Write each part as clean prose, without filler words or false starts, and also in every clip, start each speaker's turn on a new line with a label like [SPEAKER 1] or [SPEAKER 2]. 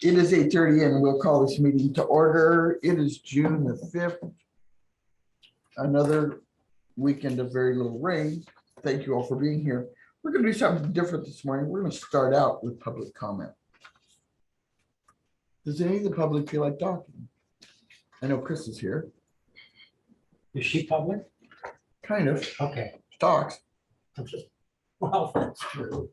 [SPEAKER 1] It is 8:30 and we'll call this meeting to order. It is June the 5th. Another weekend of very little rain. Thank you all for being here. We're going to do something different this morning. We're going to start out with public comment. Does any of the public feel like talking? I know Chris is here.
[SPEAKER 2] Is she public?
[SPEAKER 1] Kind of.
[SPEAKER 2] Okay.
[SPEAKER 1] Talks.
[SPEAKER 2] Well, that's true.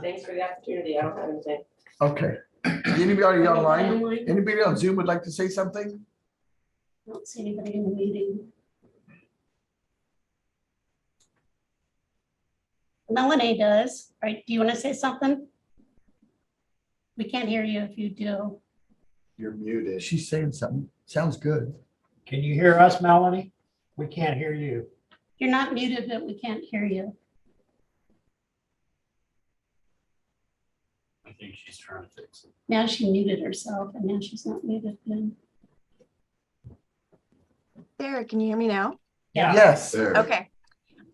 [SPEAKER 3] Thanks for the opportunity. I don't have anything.
[SPEAKER 1] Okay. Anybody online? Anybody on Zoom would like to say something?
[SPEAKER 4] I don't see anybody in the meeting. Melanie does. Right? Do you want to say something? We can't hear you if you do.
[SPEAKER 5] You're muted.
[SPEAKER 1] She's saying something. Sounds good.
[SPEAKER 2] Can you hear us, Melanie? We can't hear you.
[SPEAKER 4] You're not muted, but we can't hear you.
[SPEAKER 6] I think she's trying to fix it.
[SPEAKER 4] Now she muted herself and now she's not muted then.
[SPEAKER 7] There, can you hear me now?
[SPEAKER 2] Yeah.
[SPEAKER 1] Yes.
[SPEAKER 5] There.
[SPEAKER 7] Okay.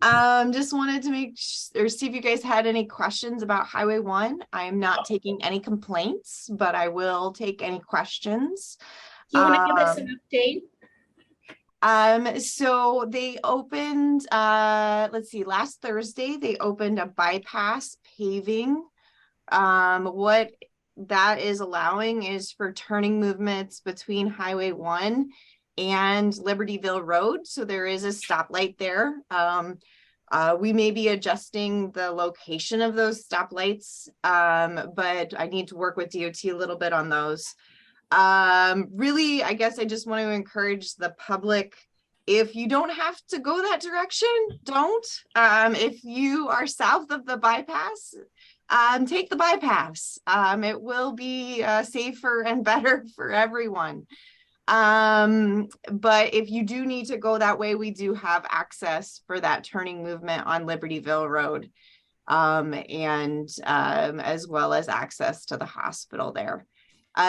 [SPEAKER 7] Just wanted to make or see if you guys had any questions about Highway 1. I am not taking any complaints, but I will take any questions.
[SPEAKER 4] Do you want to give us an update?
[SPEAKER 7] So they opened, let's see, last Thursday, they opened a bypass paving. What that is allowing is for turning movements between Highway 1 and Libertyville Road. So there is a stoplight there. We may be adjusting the location of those stoplights, but I need to work with DOT a little bit on those. Really, I guess I just want to encourage the public, if you don't have to go that direction, don't. If you are south of the bypass, take the bypass. It will be safer and better for everyone. But if you do need to go that way, we do have access for that turning movement on Libertyville Road, and as well as access to the hospital there.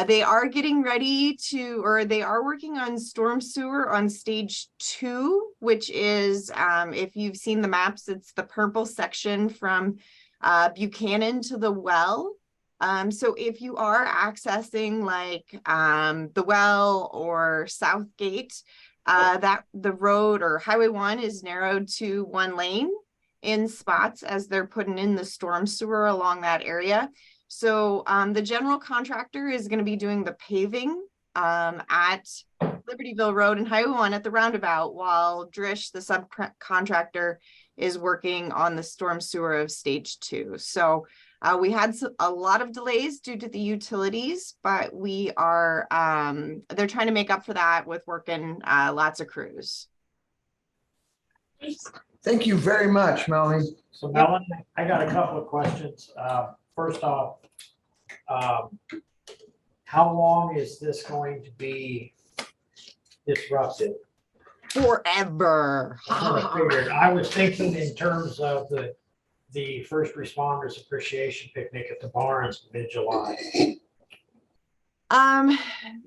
[SPEAKER 7] They are getting ready to, or they are working on storm sewer on stage 2, which is, if you've seen the maps, it's the purple section from Buchanan to the well. So if you are accessing like the well or Southgate, that the road or Highway 1 is narrowed to 1 lane in spots as they're putting in the storm sewer along that area. So the general contractor is going to be doing the paving at Libertyville Road and Highway 1 at the roundabout, while Drish, the subcontractor, is working on the storm sewer of stage 2. So we had a lot of delays due to the utilities, but we are, they're trying to make up for that with working lots of crews.
[SPEAKER 1] Thank you very much, Melanie.
[SPEAKER 2] So Melanie, I got a couple of questions. First off, how long is this going to be disrupted?
[SPEAKER 7] Forever.
[SPEAKER 2] I was thinking in terms of the first responders appreciation picnic at the Barns mid-July.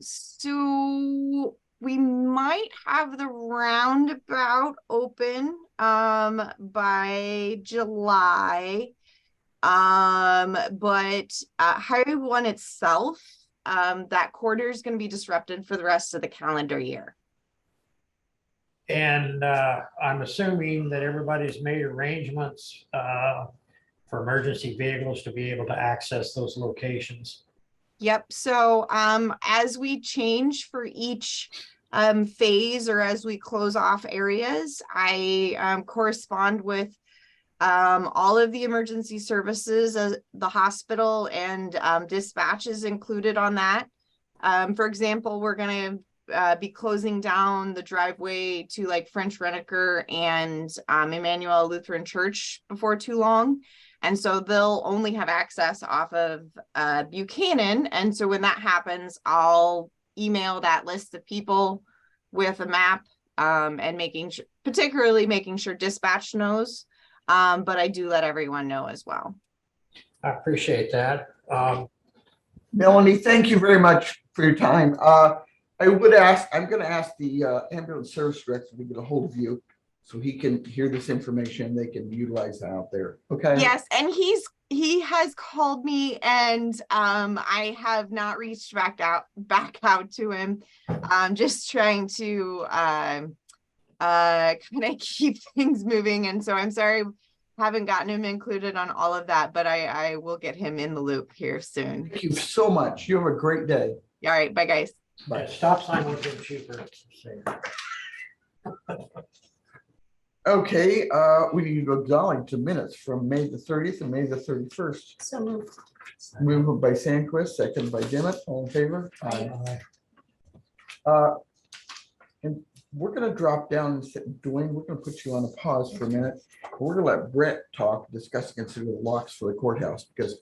[SPEAKER 7] So we might have the roundabout open by July. But Highway 1 itself, that quarter is going to be disrupted for the rest of the calendar year.
[SPEAKER 2] And I'm assuming that everybody's made arrangements for emergency vehicles to be able to access those locations.
[SPEAKER 7] Yep. So as we change for each phase, or as we close off areas, I correspond with all of the emergency services, the hospital, and dispatch is included on that. For example, we're going to be closing down the driveway to like French Reniker and Emmanuel Lutheran Church before too long. And so they'll only have access off of Buchanan. And so when that happens, I'll email that list of people with a map, and particularly making sure dispatch knows. But I do let everyone know as well.
[SPEAKER 2] I appreciate that.
[SPEAKER 1] Melanie, thank you very much for your time. I'm going to ask the ambulance service director to get a hold of you so he can hear this information. They can utilize that out there. Okay.
[SPEAKER 7] Yes, and he has called me, and I have not reached back out to him. I'm just trying to kind of keep things moving, and so I'm sorry haven't gotten him included on all of that, but I will get him in the loop here soon.
[SPEAKER 1] Thank you so much. You have a great day.
[SPEAKER 7] All right, bye guys.
[SPEAKER 1] Bye.
[SPEAKER 2] Stop sign would have been cheaper.
[SPEAKER 1] Okay, we need to acknowledge the minutes from May the 30th and May the 31st.
[SPEAKER 4] So moved.
[SPEAKER 1] Moved by Sandquist, second by Dimmitt, all in favor?
[SPEAKER 2] Aye.
[SPEAKER 1] And we're gonna drop down and sit, Dwayne, we're gonna put you on a pause for a minute. We're gonna let Brett talk, discuss and consider the locks for the courthouse, because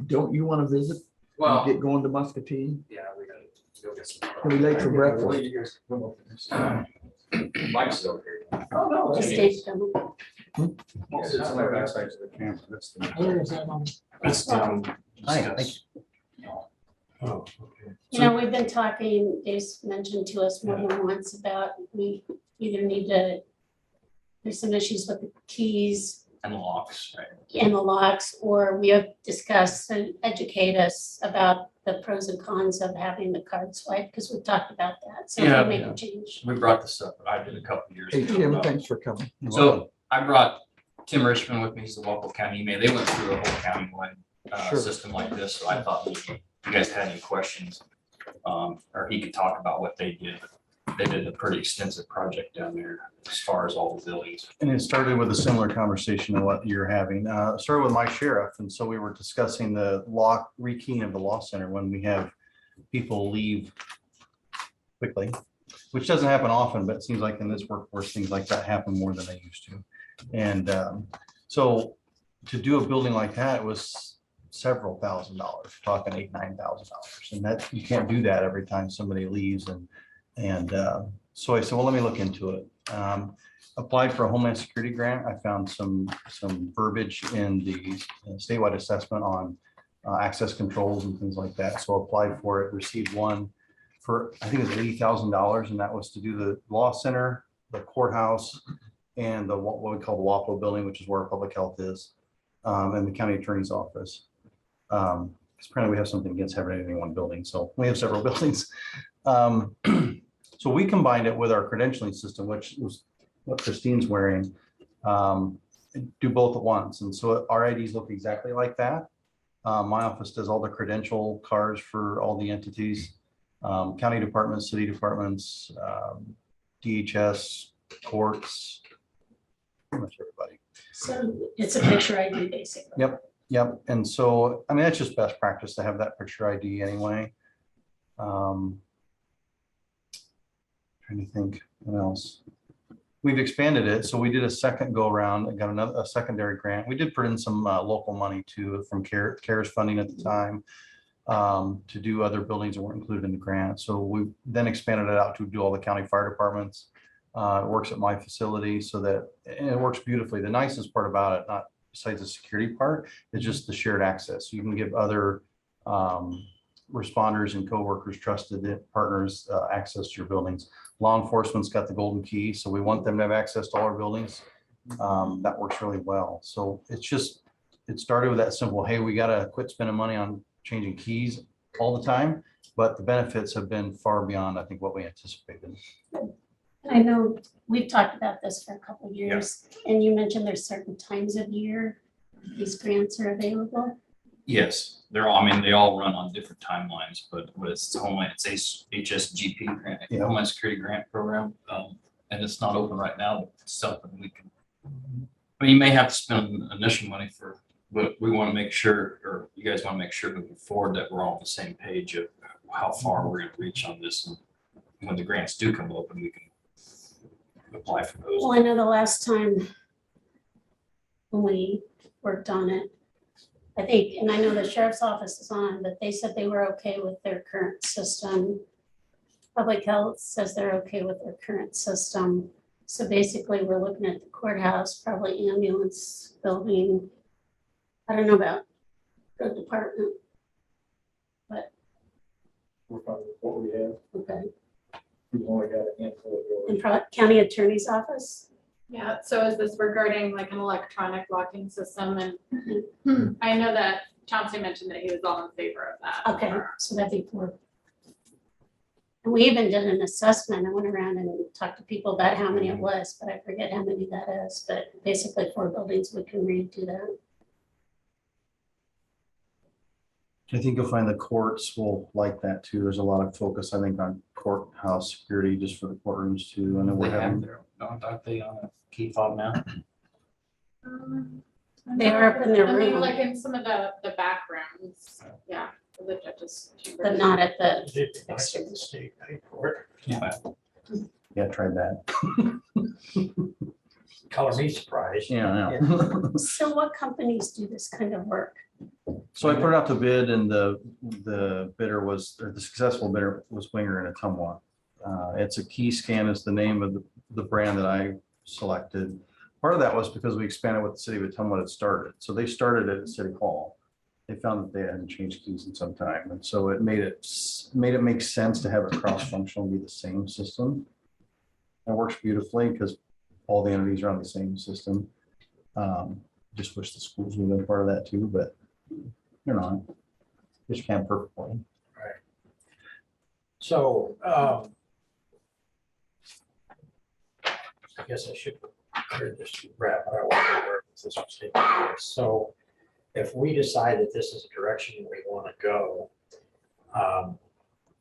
[SPEAKER 1] don't you want to visit?
[SPEAKER 6] Well,
[SPEAKER 1] Get going to Muscatine?
[SPEAKER 6] yeah, we gotta go get some.
[SPEAKER 1] Can we late for breakfast?
[SPEAKER 6] Mike's still here.
[SPEAKER 1] Oh, no.
[SPEAKER 4] Just
[SPEAKER 1] that's-
[SPEAKER 4] stay dumb.
[SPEAKER 6] It's on the backside of the camera. That's the.
[SPEAKER 2] Where is that on?
[SPEAKER 6] That's down.
[SPEAKER 1] Hi, thank
[SPEAKER 2] Oh, okay.
[SPEAKER 4] You know, we've been talking, Dave's mentioned to us more than once about we either need to, there's some issues with the keys
[SPEAKER 6] And locks, right?
[SPEAKER 4] and the locks, or we have discussed and educate us about the pros and cons of having the card swipe, because we've talked about that. So if
[SPEAKER 6] Yeah.
[SPEAKER 4] we make a change.
[SPEAKER 6] We brought this up, I did a couple years
[SPEAKER 1] Hey,
[SPEAKER 6] ago.
[SPEAKER 1] Tim,
[SPEAKER 6] about-
[SPEAKER 1] thanks for coming.
[SPEAKER 6] So I brought Tim Richmond with me, he's the Walpole County email. They went through a whole countywide
[SPEAKER 1] Sure.
[SPEAKER 6] system like this, so I thought maybe if you guys had any questions, or he could talk about what they did. They did a pretty extensive project down there as far as all the buildings.
[SPEAKER 5] And it started with a similar conversation to what you're having. It started with my sheriff, and so we were discussing the lock rekeying of the law center when we have people leave quickly, which doesn't happen often, but it seems like in this workforce, things like that happen more than they used to. And so to do a building like that was several $1,000s, talking $8,000-9,000, and that you can't do that every time somebody leaves. And so I said, well, let me look into it. Applied for a Homeland Security grant. I found some verbiage in the statewide assessment on access controls and things like that. So applied for it, received one for, I think it was $80,000, and that was to do the law center, the courthouse, and the what we call the WAPO building, which is where our public health is, and the county attorney's office. Because apparently we have something against having anything in one building, so we have several buildings. So we combined it with our credentialing system, which was what Christine's wearing, do both at once. And so our IDs look exactly like that. My office does all the credential cards for all the entities, county departments, city departments, DHS, courts, pretty much everybody.
[SPEAKER 4] So it's a picture ID basically.
[SPEAKER 5] Yep. And so, I mean, that's just best practice to have that picture ID anyway. Trying to think what else. We've expanded it. So we did a second go around and got a secondary grant. We did put in some local money too from CARES funding at the time to do other buildings that weren't included in the grant. So we then expanded it out to do all the county fire departments. It works at my facility so that, and it works beautifully. The nicest part about it, not besides the security part, is just the shared access. So you can give other responders and coworkers, trusted partners, access to your buildings. Law enforcement's got the golden key, so we want them to have access to all our buildings. That works really well. So it's just, it started with that simple, hey, we gotta quit spending money on changing keys all the time, but the benefits have been far beyond, I think, what we anticipated.
[SPEAKER 4] I know we've talked about this for a couple of years, and you mentioned there's certain times of year these grants are available.
[SPEAKER 6] Yes, they're all, I mean, they all run on different timelines, but it's Homeland, it's HSGP grant,
[SPEAKER 5] Yeah.
[SPEAKER 6] Homeland Security Grant Program. And it's not open right now, but it's something we can. But you may have to spend initial money for, but we want to make sure, or you guys want to make sure moving forward that we're all on the same page of how far we're going to reach on this. And when the grants do come open, we can apply for those.
[SPEAKER 4] Well, I know the last time when we worked on it, I think, and I know the sheriff's office is on, but they said they were okay with their current system. Public health says they're okay with their current system. So basically, we're looking at the courthouse, probably ambulance building. I don't know about the department.
[SPEAKER 8] We're fine with what we have.
[SPEAKER 4] Okay.
[SPEAKER 8] We've only got a handful of doors.
[SPEAKER 4] In county attorney's office?
[SPEAKER 9] Yeah, so is this regarding like an electronic locking system? And I know that Chauncey mentioned that he was all in favor of that.
[SPEAKER 4] Okay, so that'd be 4. And we even did an assessment. I went around and talked to people about how many it was, but I forget how many that is. But basically 4 buildings we can redo that.
[SPEAKER 5] I think you'll find the courts will like that too. There's a lot of focus, I think, on courthouse security just for the courtrooms too. I know we're
[SPEAKER 6] They have
[SPEAKER 5] having,
[SPEAKER 6] their, aren't they on a key fob now?
[SPEAKER 4] They are up in their
[SPEAKER 9] I mean,
[SPEAKER 4] room.
[SPEAKER 9] like in some of the back rooms, yeah, for the judges.
[SPEAKER 4] But not at the,
[SPEAKER 2] It's nice of the state paid for it.
[SPEAKER 5] yeah, tried that.
[SPEAKER 2] Color me surprised.
[SPEAKER 5] Yeah, yeah.
[SPEAKER 4] so what companies do this kind of work?
[SPEAKER 5] So I put it out to bid and the bidder was, or the successful bidder was Winger and Atumwa. It's a Key Scan is the name of the brand that I selected. Part of that was because we expanded what the city of Atumwa had started. So they started it at City Hall. They found that they hadn't changed keys in some time. And so it made it make sense to have it cross-functional, be the same system. It works beautifully because all the entities are on the same system. Just wish the schools would have been part of that too, but you're not. Just can't perfectly.
[SPEAKER 2] So, I guess I should clear this wrap, but I want to know where this was taking place. So if we decide that this is the direction we want to go,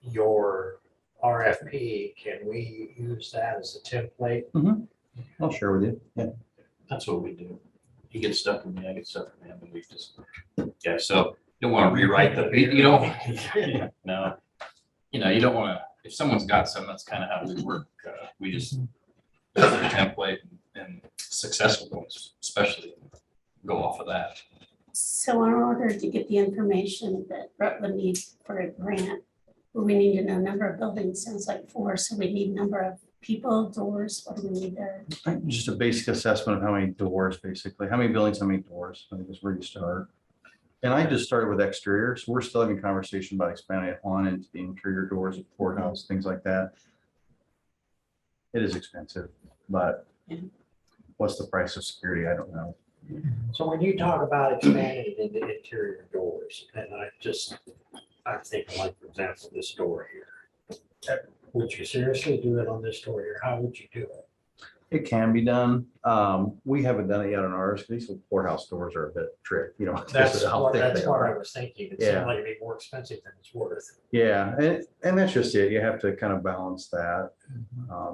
[SPEAKER 2] your RFP, can we use that as a template?
[SPEAKER 5] I'll share with you. Yeah.
[SPEAKER 6] That's what we do. He gets stuff with me, I get stuff from him, and we just, yeah, so you don't want to rewrite the, you don't, no. You know, you don't want to, if someone's got some, that's kind of how we work. We just do the template and successful ones, especially go off of that.
[SPEAKER 4] So in order to get the information that Rutland needs for a grant, we need to know number of buildings, sounds like 4, so we need number of people, doors, what do we need there?
[SPEAKER 5] Just a basic assessment of how many doors, basically, how many buildings, how many doors, I think is where you start. And I just started with exterior, so we're still having conversation about expanding it on into the interior doors of courthouse, things like that. It is expensive, but what's the price of security? I don't know.
[SPEAKER 2] So when you talk about expanding into interior doors, and I'm thinking like, for example, this door here. Would you seriously do it on this door here? How would you do it?
[SPEAKER 5] It can be done. We haven't done it yet on ours. These courthouse doors are a bit tricky, you know.
[SPEAKER 2] That's
[SPEAKER 5] how
[SPEAKER 2] what
[SPEAKER 5] thick
[SPEAKER 2] I
[SPEAKER 5] they are.
[SPEAKER 2] was thinking. It
[SPEAKER 5] Yeah.
[SPEAKER 2] seemed like it'd be more expensive than it's worth.
[SPEAKER 5] Yeah, and that's just it. You have to kind of balance that.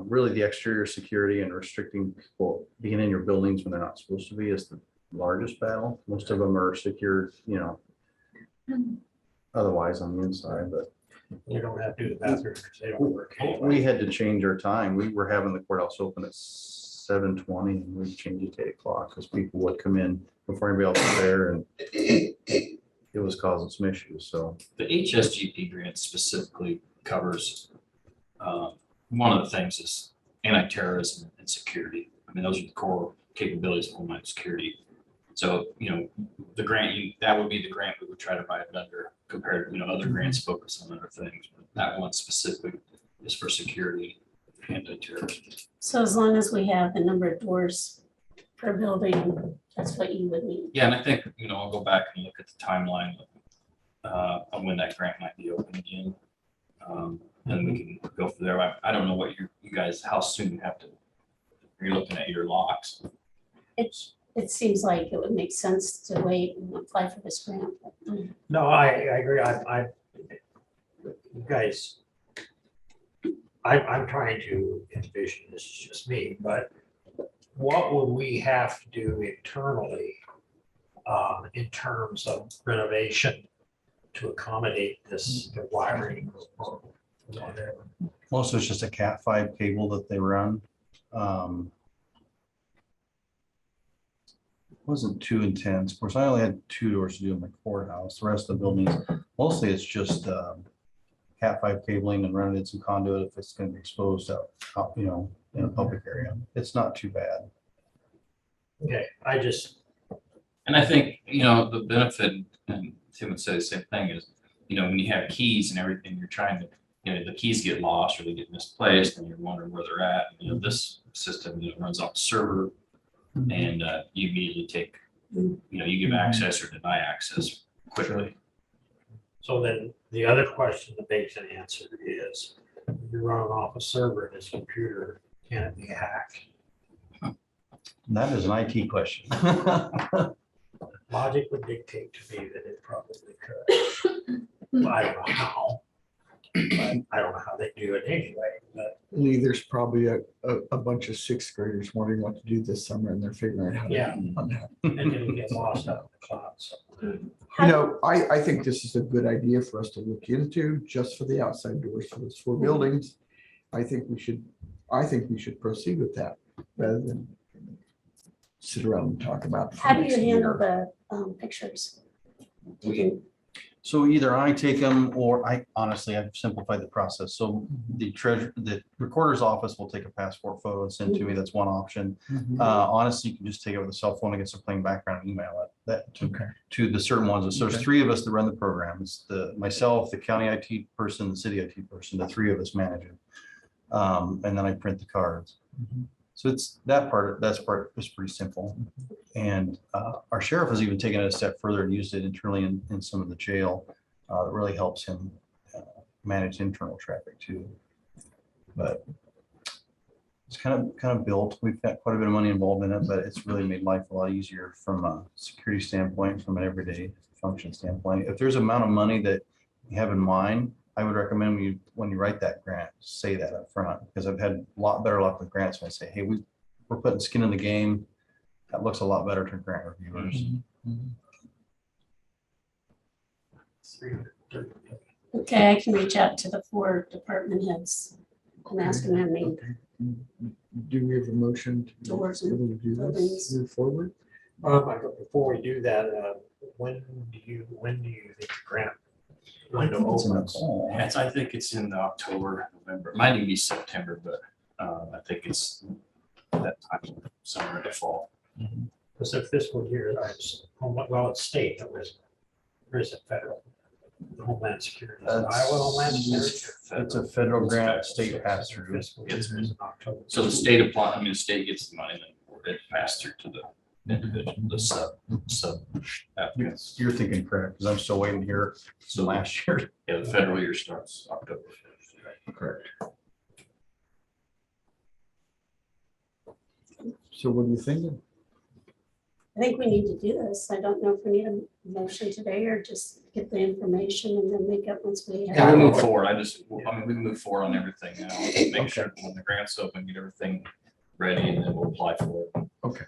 [SPEAKER 5] Really, the exterior security and restricting people being in your buildings when they're not supposed to be is the largest battle. Most of them are secured, you know, otherwise on the inside, but
[SPEAKER 2] You don't have to do the bathrooms because they don't work anyway.
[SPEAKER 5] we had to change our time. We were having the courthouse open at 7:20 and we changed it to 8 o'clock because people would come in before anybody else was there and it was causing some issues, so.
[SPEAKER 6] The HSGP grant specifically covers, one of the things is anti-terrorism and security. I mean, those are the core capabilities of Homeland Security. So, you know, the grant, that would be the grant we would try to buy it under compared to, you know, other grants focus on other things. But that one specifically is for security, anti-terrorism.
[SPEAKER 4] So as long as we have the number of doors per building, that's what you would need.
[SPEAKER 6] Yeah, and I think, you know, I'll go back and look at the timeline on when that grant might be open again. And we can go from there. I don't know what you guys, how soon you have to, you're looking at your locks.
[SPEAKER 4] It seems like it would make sense to wait and apply for this grant.
[SPEAKER 2] No, I agree. You guys, I'm trying to envision, this is just me, but what would we have to do internally in terms of renovation to accommodate this, the wiring or whatever?
[SPEAKER 5] Most of it's just a Cat5 cable that they run. Wasn't too intense. Of course, I only had 2 doors to do in my courthouse. The rest of the buildings, mostly it's just Cat5 cabling and running in some conduit if it's going to be exposed out, you know, in a public area. It's not too bad.
[SPEAKER 2] Okay,
[SPEAKER 6] And I think, you know, the benefit, and Tim would say the same thing, is, you know, when you have keys and everything, you're trying to you know, the keys get lost or they get misplaced and you're wondering where they're at. You know, this system, you know, runs off the server and you immediately take, you know, you give access or deny access quickly.
[SPEAKER 2] So then the other question that they can answer is, you're running off a server in this computer, can it be hacked?
[SPEAKER 5] That is an IT question.
[SPEAKER 2] Logic would dictate to me that it probably could. I don't know how. But I don't know how they do it anyway, but
[SPEAKER 1] Lee, there's probably a bunch of sixth graders wondering what to do this summer and they're figuring out how to.
[SPEAKER 2] Yeah.
[SPEAKER 1] unhack.
[SPEAKER 2] and then you get lost out in the cloud. So
[SPEAKER 1] You know, I think this is a good idea for us to look into just for the outside doors for those 4 buildings. I think we should proceed with that rather than sit around and talk about. it for
[SPEAKER 4] How do you
[SPEAKER 1] next
[SPEAKER 4] handle
[SPEAKER 1] year.
[SPEAKER 4] the pictures? You can-
[SPEAKER 5] So either I take them or I've simplified the process. So the recorder's office will take a passport photo and send to me. That's one option. Honestly, you can just take it with a cell phone against a plain background and email it to the certain ones. So there's 3 of us that run the program. It's myself, the county IT person, the city IT person, the 3 of us manage it. And then I print the cards. So it's that part is pretty simple. And our sheriff has even taken it a step further and used it internally in some of the jail. It really helps him manage internal traffic too. But it's kind of built. We've got quite a bit of money involved in it, but it's really made life a lot easier from a security standpoint, from an everyday function standpoint. If there's an amount of money that you have in mind, I would recommend when you write that grant, say that up front, because I've had a lot better luck with grants when I say, hey, we're putting skin in the game. That looks a lot better to grant reviewers.
[SPEAKER 4] Okay, I can reach out to the 4 department heads and ask them how many
[SPEAKER 1] Do we have a motion to
[SPEAKER 4] doors
[SPEAKER 1] be able
[SPEAKER 4] and
[SPEAKER 1] to do this,
[SPEAKER 4] buildings.
[SPEAKER 1] move forward?
[SPEAKER 2] before we do that, when do you think the grant window
[SPEAKER 5] It's in the
[SPEAKER 2] opens?
[SPEAKER 5] fall.
[SPEAKER 6] Yes, I think it's in October, November. It might even be September, but I think it's that time, summer and fall.
[SPEAKER 2] Because the fiscal year, well, it's state, or is it federal? Homeland Security. Is it Iowa Homeland Security.
[SPEAKER 5] It's a federal
[SPEAKER 6] It's
[SPEAKER 5] grant,
[SPEAKER 6] federal.
[SPEAKER 5] state pass through.
[SPEAKER 2] Fiscal year is in October.
[SPEAKER 6] So the state the state gets the money, then it passes through to the individual, the sub applicants.
[SPEAKER 5] You're thinking correct, because I'm still waiting here
[SPEAKER 6] So
[SPEAKER 5] last year.
[SPEAKER 6] yeah, the federal year starts October 5th.
[SPEAKER 5] Correct.
[SPEAKER 1] So what are you thinking?
[SPEAKER 4] I think we need to do this. I don't know if we need a motion today or just get the information and then make up once we
[SPEAKER 6] Yeah,
[SPEAKER 4] have.
[SPEAKER 6] we'll move forward. We can move forward on everything now. Make sure when the grant's open, get everything ready and then we'll apply for it.
[SPEAKER 1] Okay.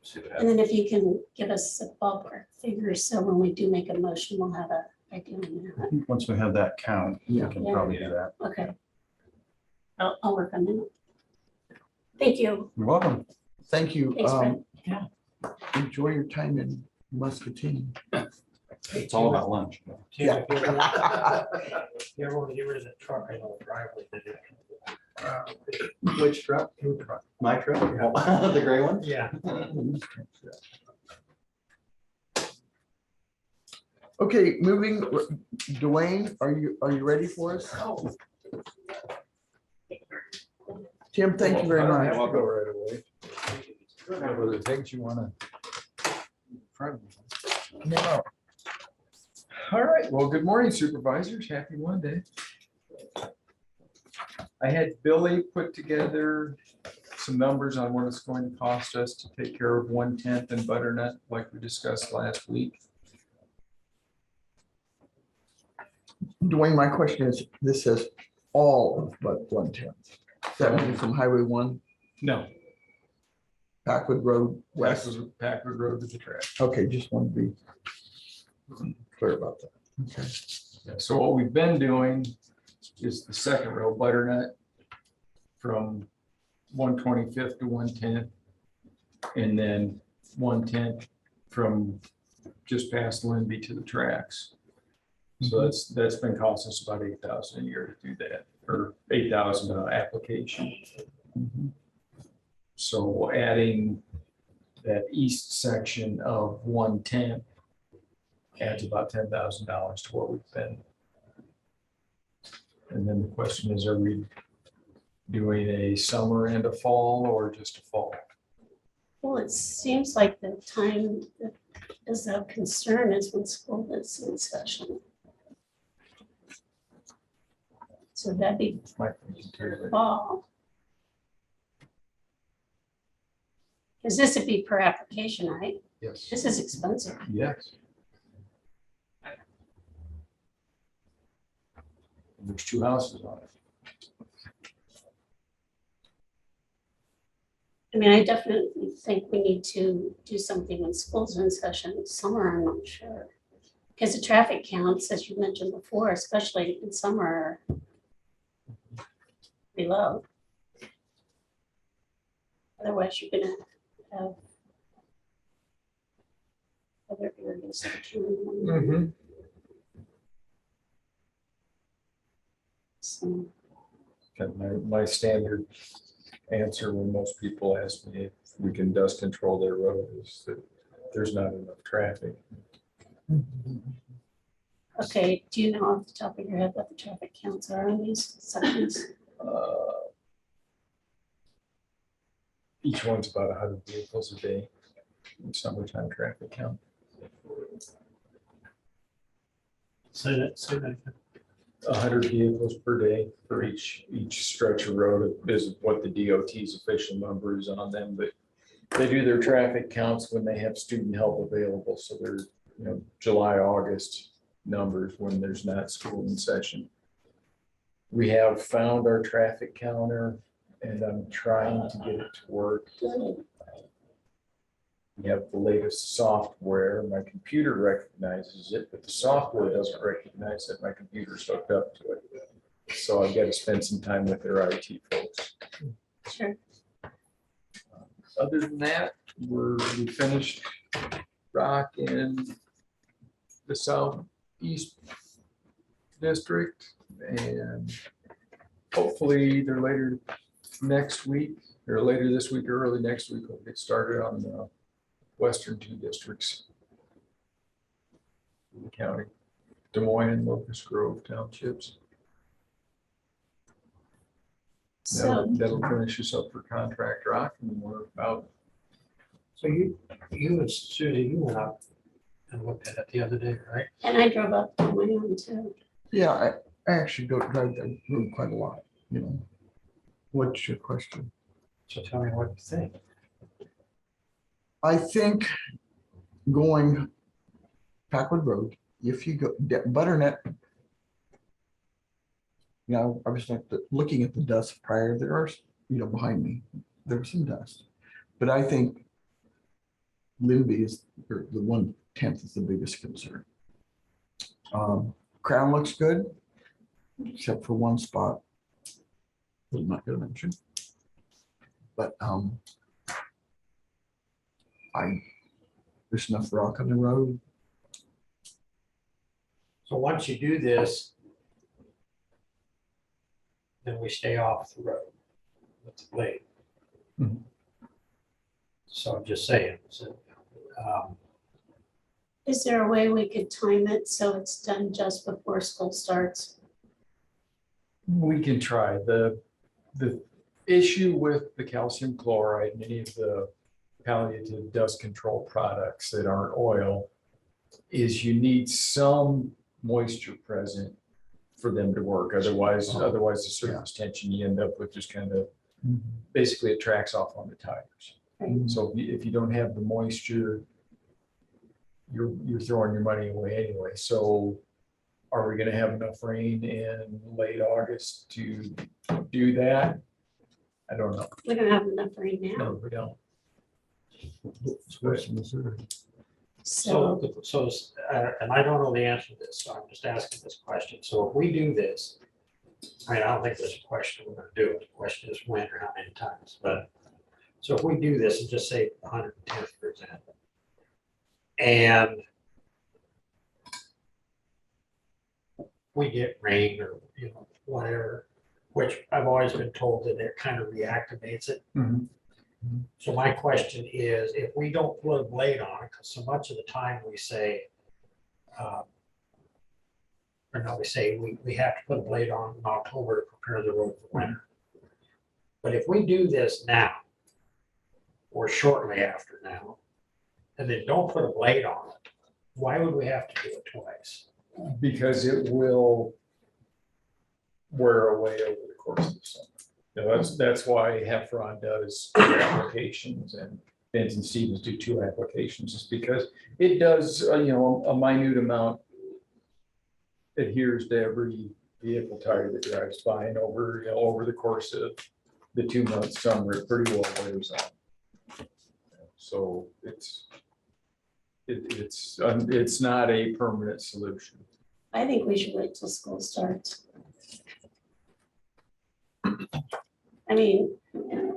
[SPEAKER 6] See what
[SPEAKER 4] And
[SPEAKER 6] happens.
[SPEAKER 4] then if you can give us a ballpark figure, so when we do make a motion, we'll have an idea on
[SPEAKER 5] I think once we have that count, we
[SPEAKER 1] Yeah.
[SPEAKER 5] can
[SPEAKER 4] Yeah.
[SPEAKER 5] probably do that.
[SPEAKER 4] that. Okay. I'll work on that. Thank you.
[SPEAKER 5] You're welcome.
[SPEAKER 1] Thank you.
[SPEAKER 4] Thanks, Brent.
[SPEAKER 1] Enjoy your time in Muscatine.
[SPEAKER 5] It's all about lunch.
[SPEAKER 2] Yeah. If you ever want to get rid of that truck, I know a driveway that it.
[SPEAKER 5] Which truck?
[SPEAKER 2] New truck.
[SPEAKER 5] My truck? The gray one?
[SPEAKER 2] Yeah.
[SPEAKER 1] Okay, moving, Dwayne, are you ready for us? Tim, thank you very much.
[SPEAKER 8] I'll go right away. Whether it takes you wanna.
[SPEAKER 1] No. All right, well, good morning Supervisors, happy Monday.
[SPEAKER 8] I had Billy put together some numbers on what it's going to cost us to take care of 1/10 and butternut like we discussed last week.
[SPEAKER 1] Dwayne, my question is, this says all of but 1/10. Does that mean from Highway 1,
[SPEAKER 8] No.
[SPEAKER 1] Packwood Road West?
[SPEAKER 8] Packwood Road to the track.
[SPEAKER 1] Okay, just want to be clear about that. Okay.
[SPEAKER 8] Yeah, so what we've been doing is the second row, butternut, from 125th to 110th. And then 110th from just past Linby to the tracks. So that's been costing us about $8,000 a year to do that, or $8,000 application. So adding that east section of 110 adds about $10,000 to what we've been And then the question is, are we doing a summer and a fall or just a fall?
[SPEAKER 4] Well, it seems like the time that is of concern is when school is in session. So that'd be
[SPEAKER 8] My opinion too.
[SPEAKER 4] fall. Because this would be per application, right?
[SPEAKER 8] Yes.
[SPEAKER 4] This is expensive.
[SPEAKER 8] Yes. There's 2 houses on it.
[SPEAKER 4] I mean, I definitely think we need to do something when school's in session. Summer, I'm not sure. Because the traffic counts, as you mentioned before, especially in summer, are pretty low. Otherwise, you're gonna have other areas that can. So,
[SPEAKER 8] And my standard answer when most people ask me if we can dust control their road is that there's not enough traffic.
[SPEAKER 4] okay, do you know off the top of your head what the traffic counts are on these sections?
[SPEAKER 8] Each one's about 100 vehicles a day in summertime traffic count.
[SPEAKER 2] Say that.
[SPEAKER 8] 100 vehicles per day for each stretch of road is what the DOT's official number is on them, but they do their traffic counts when they have student help available. So they're, July, August numbers when there's not school in session. We have found our traffic counter and I'm trying to get it to work.
[SPEAKER 4] Good.
[SPEAKER 8] We have the latest software. My computer recognizes it, but the software doesn't recognize that my computer's hooked up to it. So I've got to spend some time with their IT folks.
[SPEAKER 4] Sure.
[SPEAKER 8] Other than that, we finished rock in the southeast district, and hopefully either later next week or later this week or early next week, we'll get started on the western 2 districts in the county, Des Moines and Locust Grove townships.
[SPEAKER 4] So,
[SPEAKER 8] That'll finish us up for contract rock, and we're about.
[SPEAKER 2] So you and Susie, you went up and looked at it the other day, right?
[SPEAKER 4] and I drove up on my own too.
[SPEAKER 1] Yeah, I actually go drive that road quite a lot, What's your question?
[SPEAKER 2] So tell me what you think.
[SPEAKER 1] I think going Packwood Road, if you go Butternut, I was looking at the dust prior. There are, behind me, there was some dust, but I think Limby is, or the 1/10 is the biggest concern. Crown looks good, except for one spot I'm not going to mention, but there's enough rock on the road.
[SPEAKER 2] So once you do this, then we stay off the road with the blade.
[SPEAKER 8] Mhm.
[SPEAKER 2] So I'm just saying,
[SPEAKER 4] Is there a way we could time it so it's done just before school starts?
[SPEAKER 8] We can try. The issue with the calcium chloride and any of the palliative dust control products that aren't oil is you need some moisture present for them to work. Otherwise the surface tension, you end up with just kind of basically it tracks off on the tires.
[SPEAKER 4] Right.
[SPEAKER 8] So if you don't have the moisture, you're throwing your money away anyway. So are we going to have enough rain in late August to do that? I don't know.
[SPEAKER 4] We don't have enough right now.
[SPEAKER 8] No, we don't.
[SPEAKER 4] So,
[SPEAKER 2] and I don't know the answer to this, so I'm just asking this question. So if we do this, I don't think there's a question we're gonna do it. The question is when or how many times, but so if we do this and just say 110th, for example, and we get rain or, whatever, which I've always been told that it kind of reactivates it.
[SPEAKER 8] Mhm.
[SPEAKER 2] So my question is, if we don't put a blade on it, because so much of the time we say, or no, we say we have to put a blade on in October to prepare the road for winter. But if we do this now, or shortly after now, and then don't put a blade on it, why would we have to do it twice?
[SPEAKER 8] Because it will wear away over the course of the summer. You know, that's why Heffron does 2 applications and Benz and Stevens do 2 applications, is because it does, you know, a minute amount adheres to every vehicle tire that drives by, and over, you know, over the course of the 2-month summer, it pretty well wears on. So it's not a permanent solution.
[SPEAKER 4] I think we should wait till school starts. I mean,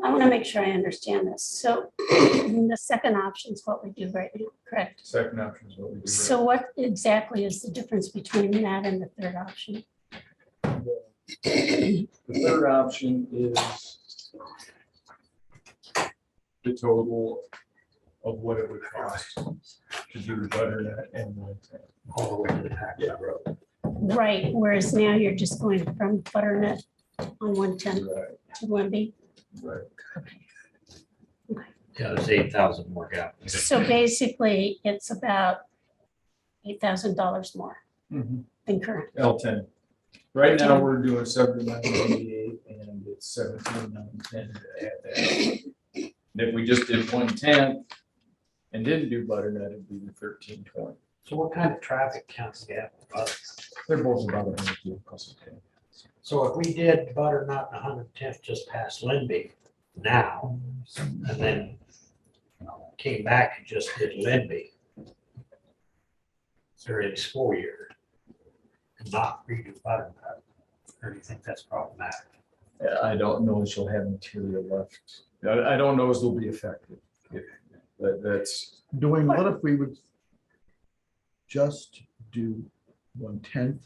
[SPEAKER 4] I want to make sure I understand this. So the second option is what we do right now, correct?
[SPEAKER 8] Second option is what we do.
[SPEAKER 4] So what exactly is the difference between that and the third option?
[SPEAKER 8] The third option is the total of what it would cost to do butternut and
[SPEAKER 2] All the way to the back of the road.
[SPEAKER 4] Right, whereas now you're just going from butternut on 110
[SPEAKER 8] right,
[SPEAKER 4] to 1B.
[SPEAKER 8] right.
[SPEAKER 2] Yeah, there's 8,000 more gallons.
[SPEAKER 4] So basically, it's about $8,000 more than current.
[SPEAKER 8] L10. Right now, we're doing 79.88 and it's 17.910 to add that. And if we just did 110 and didn't do butternut, it'd be the 1320.
[SPEAKER 2] So what kind of traffic counts we have?
[SPEAKER 8] They're both about 100 vehicles a day.
[SPEAKER 2] So if we did butternut and 110th just past Lindby now, and then came back and just did Lindby during the school year and not redo butternut, or do you think that's problematic?
[SPEAKER 8] I don't know if you'll have material left. I don't know if they'll be effective. That's,
[SPEAKER 1] Dwayne, what if we would just do 1/10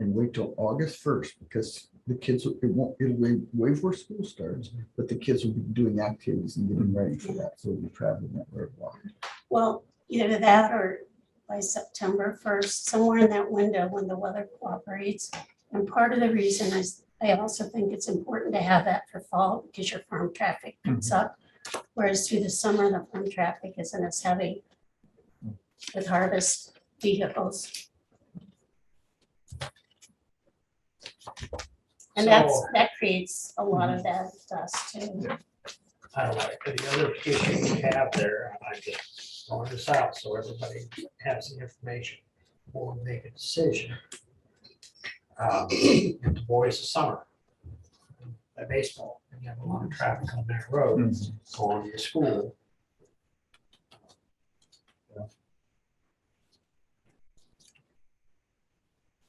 [SPEAKER 1] and wait till August 1st, because the kids, it'll be way before school starts, but the kids will be doing activities and getting ready for that, so we'll be traveling that road a lot.
[SPEAKER 4] Well, either that or by September 1st, somewhere in that window when the weather cooperates. And part of the reason is I also think it's important to have that for fall because your farm traffic picks up. Whereas through the summer, the farm traffic isn't as heavy with harvest vehicles. And that creates a lot of that dust too.
[SPEAKER 2] I don't know, the other issue we have there, and I'm just throwing this out so everybody has the information before we make a decision. If the boys this summer, at baseball, and you have a lot of traffic on that road going to school.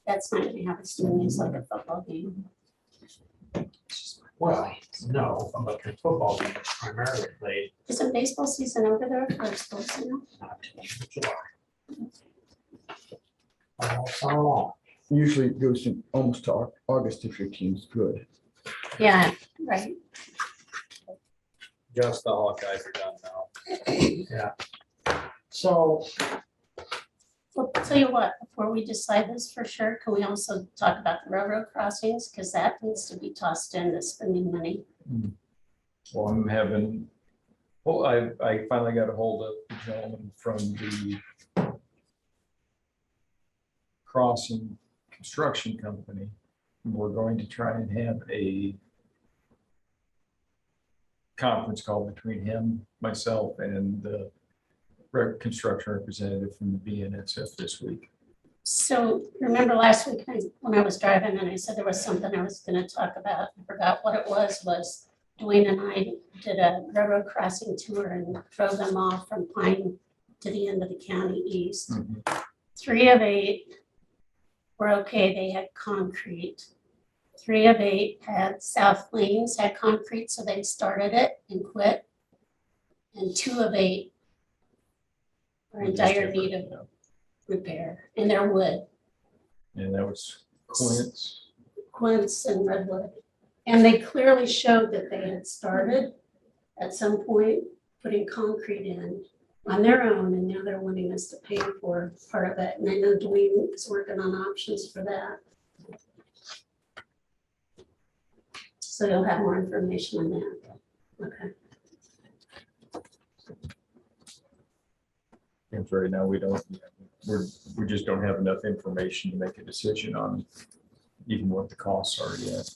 [SPEAKER 4] That's not gonna happen to me, it's like a football game.
[SPEAKER 2] Well, no, but the football game is primarily played
[SPEAKER 4] Isn't baseball season over there for school season?
[SPEAKER 2] not till July. All summer long.
[SPEAKER 1] Usually it goes to almost to August if your team's good.
[SPEAKER 4] Yeah, right.
[SPEAKER 6] Just the Hawkeyes are done now.
[SPEAKER 2] Yeah. So,
[SPEAKER 4] Well, I'll tell you what, before we decide this for sure, can we also talk about the railroad crossings? Because that needs to be tossed into spending money.
[SPEAKER 8] well, I'm having, I finally got a hold of the gentleman from the crossing construction company. We're going to try and have a conference call between him, myself, and the construction representative from the BNSF this week.
[SPEAKER 4] So remember last week when I was driving and I said there was something I was gonna talk about, I forgot what it was Dwayne and I did a railroad crossing tour and drove them off from Pine to the end of the county east. 3 of 8 were okay, they had concrete. 3 of 8 had south lanes, had concrete, so they started it and quit. And 2 of 8 were in dire need of repair, and they're wood,
[SPEAKER 8] And that was Quint's.
[SPEAKER 4] quince and redwood. And they clearly showed that they had started at some point putting concrete in on their own, and now they're wanting us to pay for part of it. And I know Dwayne is working on options for that. So you'll have more information on that. Okay.
[SPEAKER 8] And for right now, we just don't have enough information to make a decision on even what the costs are yet.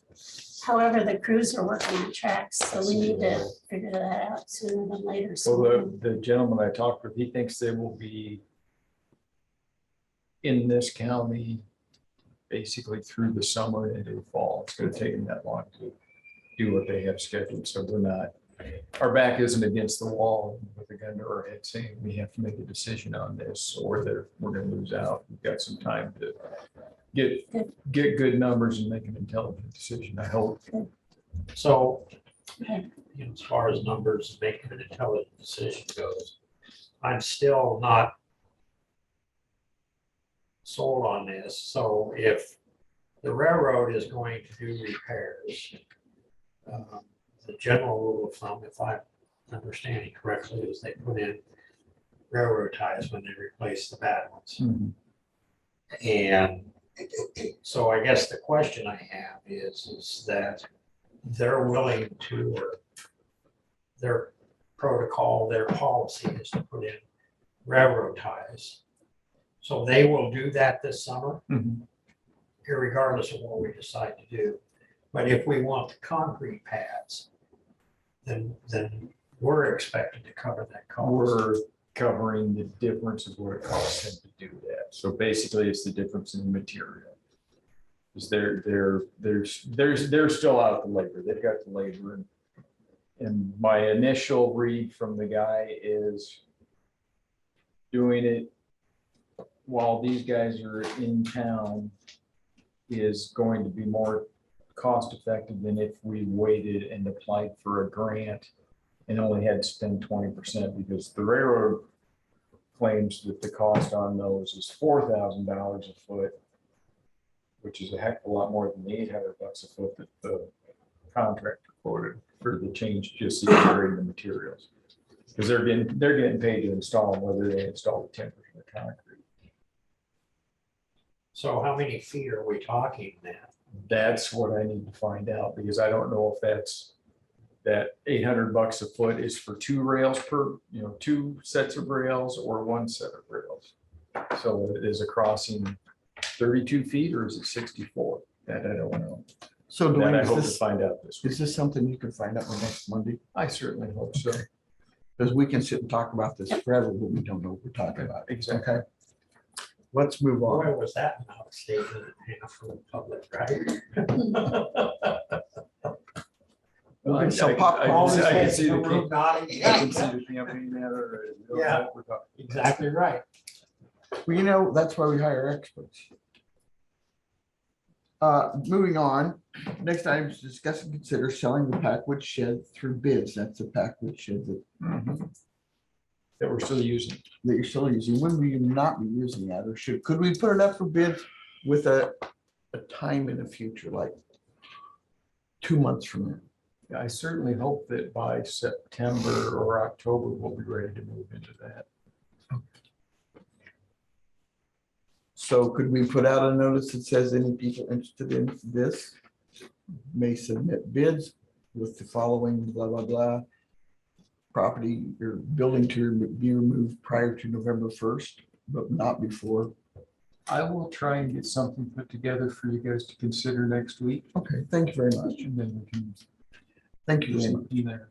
[SPEAKER 4] However, the crews are working on tracks, so we need to figure that out sooner than later.
[SPEAKER 8] Well,
[SPEAKER 4] So
[SPEAKER 8] the gentleman I talked with, he thinks they will be in this county basically through the summer and into the fall. It's gonna take them that long to do what they have scheduled, so we're not, our back isn't against the wall with a gun to our head saying we have to make a decision on this or that we're gonna lose out. We've got some time to get good numbers and make an intelligent decision, I hope.
[SPEAKER 2] So,
[SPEAKER 4] Okay.
[SPEAKER 2] you know, as far as numbers, making an intelligent decision goes, I'm still not sold on this. So if the railroad is going to do repairs, the general rule of thumb, if I'm understanding correctly, is they put in railroad ties when they replace the bad ones. And so I guess the question I have is that they're willing to, or their protocol, their policy is to put in railroad ties. So they will do that this summer, irregardless of what we decide to do. But if we want the concrete pads, then we're expected to cover that cost.
[SPEAKER 8] We're covering the difference of what it costs them to do that. So basically, it's the difference in the material. Because they're still out the labor. They've got the labor. And my initial read from the guy is doing it while these guys are in town is going to be more cost effective than if we waited and applied for a grant and only had to spend 20%, because the railroad claims that the cost on those is $4,000 a foot, which is a heck of a lot more than the $800 a foot that the contractor quoted for the change, just securing the materials. Because they're getting paid to install them, whether they install the 10% of concrete.
[SPEAKER 2] So how many feet are we talking now?
[SPEAKER 8] That's what I need to find out, because I don't know if that $800 a foot is for two rails per, two sets of rails or one set of rails. So is a crossing 32 feet or is it 64? That I don't know.
[SPEAKER 1] So
[SPEAKER 8] That I
[SPEAKER 1] Dwayne,
[SPEAKER 8] hope to find out this week.
[SPEAKER 1] is this something you can find out by next Monday?
[SPEAKER 8] I certainly hope so.
[SPEAKER 1] Because we can sit and talk about this forever, but we don't know what we're talking about.
[SPEAKER 8] Exactly.
[SPEAKER 1] Okay. Let's move on.
[SPEAKER 2] Boy, was that not a statement for the public, right?
[SPEAKER 1] So popcorn.
[SPEAKER 8] I can see the
[SPEAKER 2] room nodding.
[SPEAKER 8] I can see the campaign there.
[SPEAKER 2] Yeah. Exactly right.
[SPEAKER 1] Well, that's why we hire experts. Moving on, next item is discuss and consider selling the Packwood shed through bids. That's the Packwood shed
[SPEAKER 8] that we're still using.
[SPEAKER 1] that you're still using. When will you not be using that, or could we put it up for bid with a time in the future, like 2 months from now?
[SPEAKER 8] I certainly hope that by September or October, we'll be ready to move into that.
[SPEAKER 1] So could we put out a notice that says any people interested in this may submit bids with the following blah, blah, blah. Property or building to be removed prior to November 1st, but not before.
[SPEAKER 8] I will try and get something put together for you guys to consider next week.
[SPEAKER 1] Okay, thank you very much.
[SPEAKER 8] And then we can
[SPEAKER 1] Thank you.
[SPEAKER 8] do
[SPEAKER 1] Very much.
[SPEAKER 8] something there.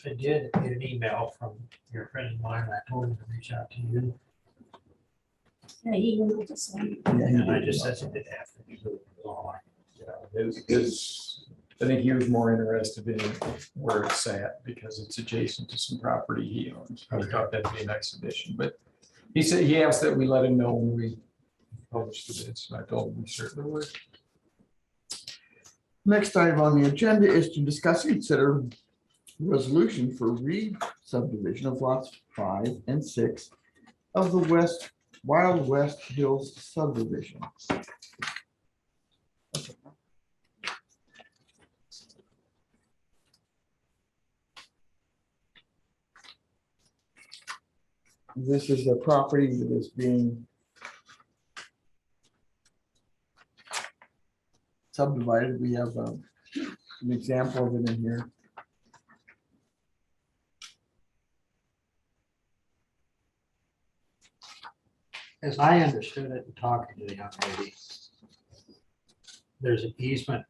[SPEAKER 2] I did get an email from your friend of mine. I told him to reach out to you.
[SPEAKER 4] yeah, he emailed us.
[SPEAKER 1] Yeah, he
[SPEAKER 2] And I
[SPEAKER 1] did.
[SPEAKER 2] just said it after you.
[SPEAKER 8] I think he was more interested in where it's at because it's adjacent to some property he owns. I thought that'd be a nice addition, but he asked that we let him know when we publish the bids, and I told him we certainly would.
[SPEAKER 1] Next item on the agenda is to discuss and consider resolution for re-subdivision of lots 5 and 6 of the Wild West Hills subdivision. this is a property that is being subdivided. We have an example of it in here.
[SPEAKER 2] As I understood it and talking to the young lady, there's an easement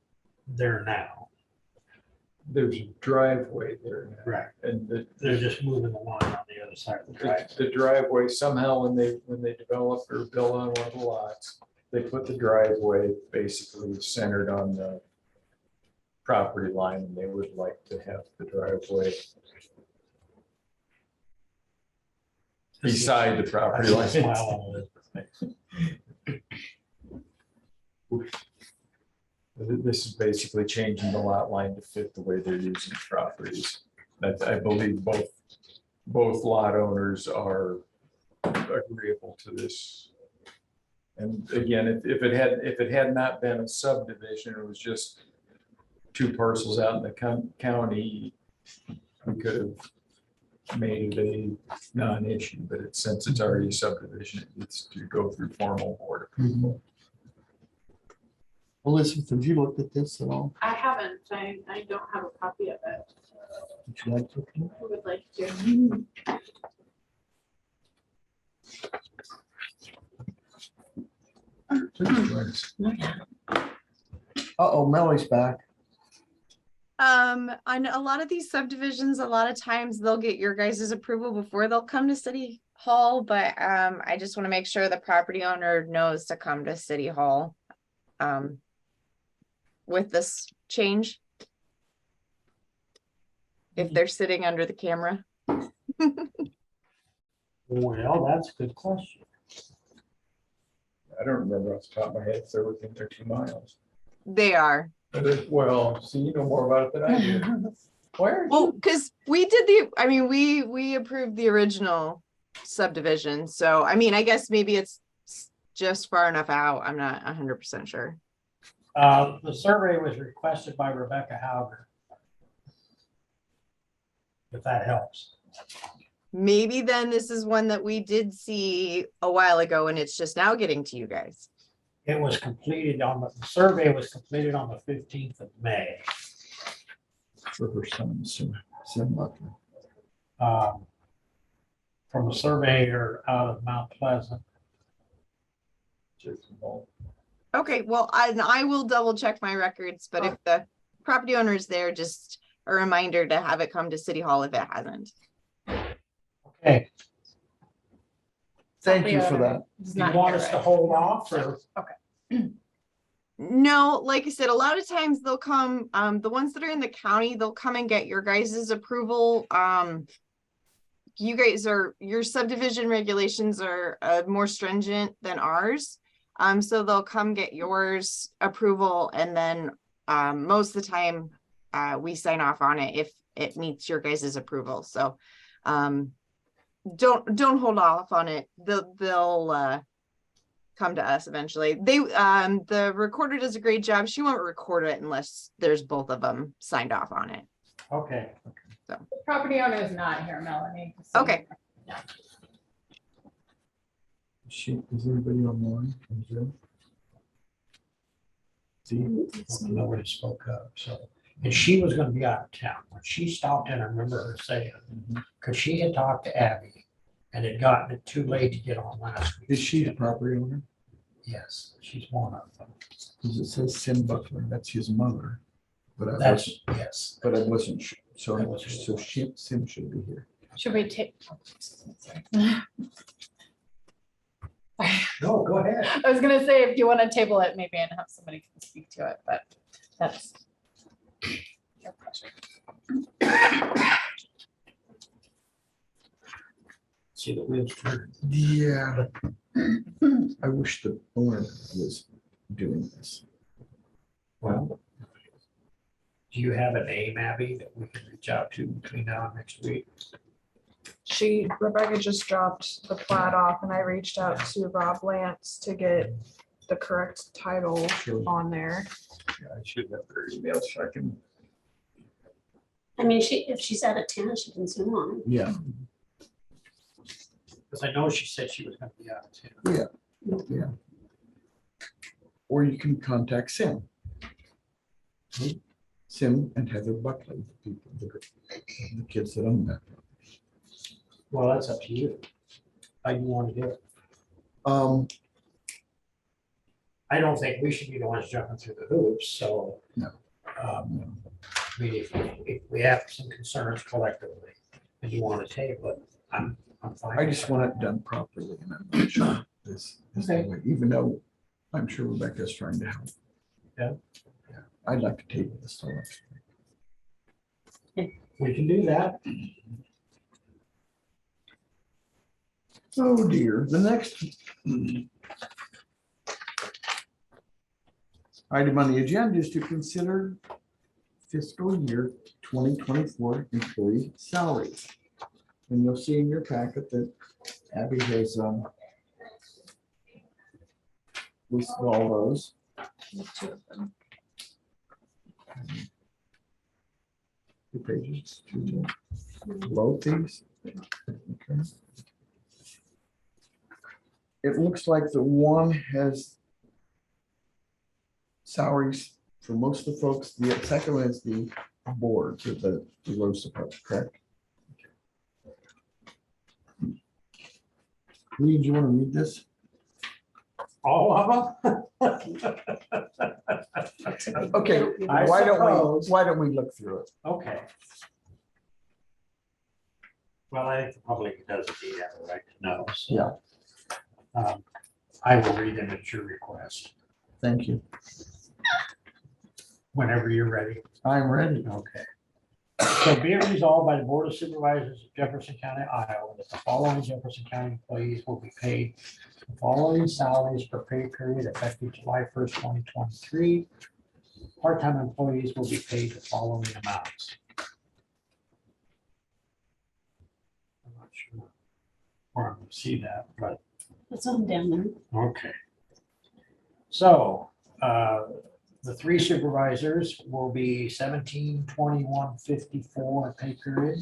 [SPEAKER 2] there now.
[SPEAKER 8] There's a driveway there now.
[SPEAKER 2] Right.
[SPEAKER 8] And
[SPEAKER 2] They're just moving the line on the other side of the drive.
[SPEAKER 8] the driveway, somehow when they develop or build on one of the lots, they put the driveway basically centered on the property line, and they would like to have the driveway beside the property
[SPEAKER 2] I see a
[SPEAKER 8] line.
[SPEAKER 2] smile on Elizabeth's face.
[SPEAKER 8] This is basically changing the lot line to fit the way they're using properties. That I believe both lot owners are agreeable to this. And again, if it had not been a subdivision, it was just two parcels out in the county, we could have made it a non-issue, but since it's already a subdivision, it needs to go through formal board approval.
[SPEAKER 1] Elizabeth, have you looked at this at all?
[SPEAKER 9] I haven't, I don't have a copy of it.
[SPEAKER 1] Would you like to?
[SPEAKER 9] I would like to.
[SPEAKER 1] Uh-oh, Melly's back.
[SPEAKER 7] On a lot of these subdivisions, a lot of times they'll get your guys' approval before they'll come to City Hall, but I just want to make sure the property owner knows to come to City Hall with this change. If they're sitting under the camera.
[SPEAKER 2] Well, that's a good question.
[SPEAKER 8] I don't remember off the top of my head if they're within their 2 miles.
[SPEAKER 7] They are.
[SPEAKER 8] Well, see, you know more about it than I do. Where?
[SPEAKER 7] Well, because we did we approved the original subdivision. So, I mean, I guess maybe it's just far enough out. I'm not 100% sure.
[SPEAKER 2] The survey was requested by Rebecca Hauger. If that helps.
[SPEAKER 7] Maybe then this is one that we did see a while ago and it's just now getting to you guys.
[SPEAKER 2] It was completed the survey was completed on the 15th of May.
[SPEAKER 1] For her son, Sim Butler.
[SPEAKER 2] From a surveyor out of Mount Pleasant.
[SPEAKER 7] Okay, well, I will double check my records, but if the property owner is there, just a reminder to have it come to City Hall if it hasn't.
[SPEAKER 2] Okay,
[SPEAKER 1] Thank you for that.
[SPEAKER 2] do you want us to hold off or?
[SPEAKER 7] No, like I said, a lot of times they'll come, the ones that are in the county, they'll come and get your guys' approval. You guys your subdivision regulations are more stringent than ours. So they'll come get yours approval and then most of the time we sign off on it if it meets your guys' approval. So don't hold off on it. They'll come to us eventually. The recorder does a great job. She won't record it unless there's both of them signed off on it.
[SPEAKER 2] Okay.
[SPEAKER 9] The property owner is not here, Melanie. so-
[SPEAKER 7] Okay.
[SPEAKER 1] Is everybody online? on Zoom? See,
[SPEAKER 2] Nobody spoke up, so, and she was gonna be out of town. When she stopped in, I remember her saying, because she had talked to Abby and had gotten it too late to get on last week.
[SPEAKER 1] is she the property owner?
[SPEAKER 2] Yes, she's one of them.
[SPEAKER 1] Because it says Sim Butler, that's his mother. But I
[SPEAKER 2] That's,
[SPEAKER 1] wasn't,
[SPEAKER 2] yes.
[SPEAKER 1] but I wasn't sure. So,
[SPEAKER 2] That was his wife.
[SPEAKER 1] Sim should be here.
[SPEAKER 9] Should we take?
[SPEAKER 2] No, go ahead.
[SPEAKER 9] I was gonna say, if you want to table it, maybe and have somebody can speak to it, but that's your pleasure.
[SPEAKER 2] See the wheels turn.
[SPEAKER 1] Yeah. I wish the owner was doing this.
[SPEAKER 2] Well, do you have a name, Abby, that we can reach out to between now and next week?
[SPEAKER 10] Rebecca just dropped the plat off and I reached out to Rob Lance to get the correct title
[SPEAKER 1] Sure.
[SPEAKER 10] on there.
[SPEAKER 8] Yeah, I should have their email so I can.
[SPEAKER 4] I mean, if she's out of town, she can zoom on.
[SPEAKER 1] Yeah.
[SPEAKER 2] Because I know she said she was gonna be out too.
[SPEAKER 1] Yeah. Or you can contact Sim. Sim and Heather Buckley, the people, the kids that own that.
[SPEAKER 2] Well, that's up to you. How you want to do it. I don't think we should be the ones jumping through the hoops, so.
[SPEAKER 1] No.
[SPEAKER 2] I mean, if we have some concerns collectively and you want to table it, I'm fine.
[SPEAKER 1] I
[SPEAKER 2] with
[SPEAKER 1] just
[SPEAKER 2] that.
[SPEAKER 1] want it done properly, and I'm not sure this is the
[SPEAKER 2] Okay.
[SPEAKER 1] way, even though I'm sure Rebecca's trying to help.
[SPEAKER 2] Yeah.
[SPEAKER 1] I'd like to table this so much.
[SPEAKER 2] We can do that.
[SPEAKER 1] Oh dear, the next item on the agenda is to consider fiscal year 2024 employee salaries. And you'll see in your packet that Abby has listed all those. Two pages, two below these. Okay. It looks like the one has salaries for most of the folks. The second one is the board, to the road support, correct? Lee, do you want to read this?
[SPEAKER 2] All of them?
[SPEAKER 1] Okay,
[SPEAKER 2] I suppose.
[SPEAKER 1] why don't we look through it?
[SPEAKER 2] Okay. Well, I think the public does indeed have a right to know. So,
[SPEAKER 1] Yeah.
[SPEAKER 2] I will read them at your request,
[SPEAKER 1] Thank you.
[SPEAKER 2] whenever you're ready.
[SPEAKER 1] I'm ready.
[SPEAKER 2] Okay. So be it resolved by the Board of Supervisors of Jefferson County, Iowa, that the following Jefferson County employees will be paid the following salaries per pay period effective July 1st, 2023. Part-time employees will be paid the following amounts. I'm not sure where I'm going to see that, but
[SPEAKER 4] It's on down there.
[SPEAKER 2] okay. So the three supervisors will be 1721.54 pay period.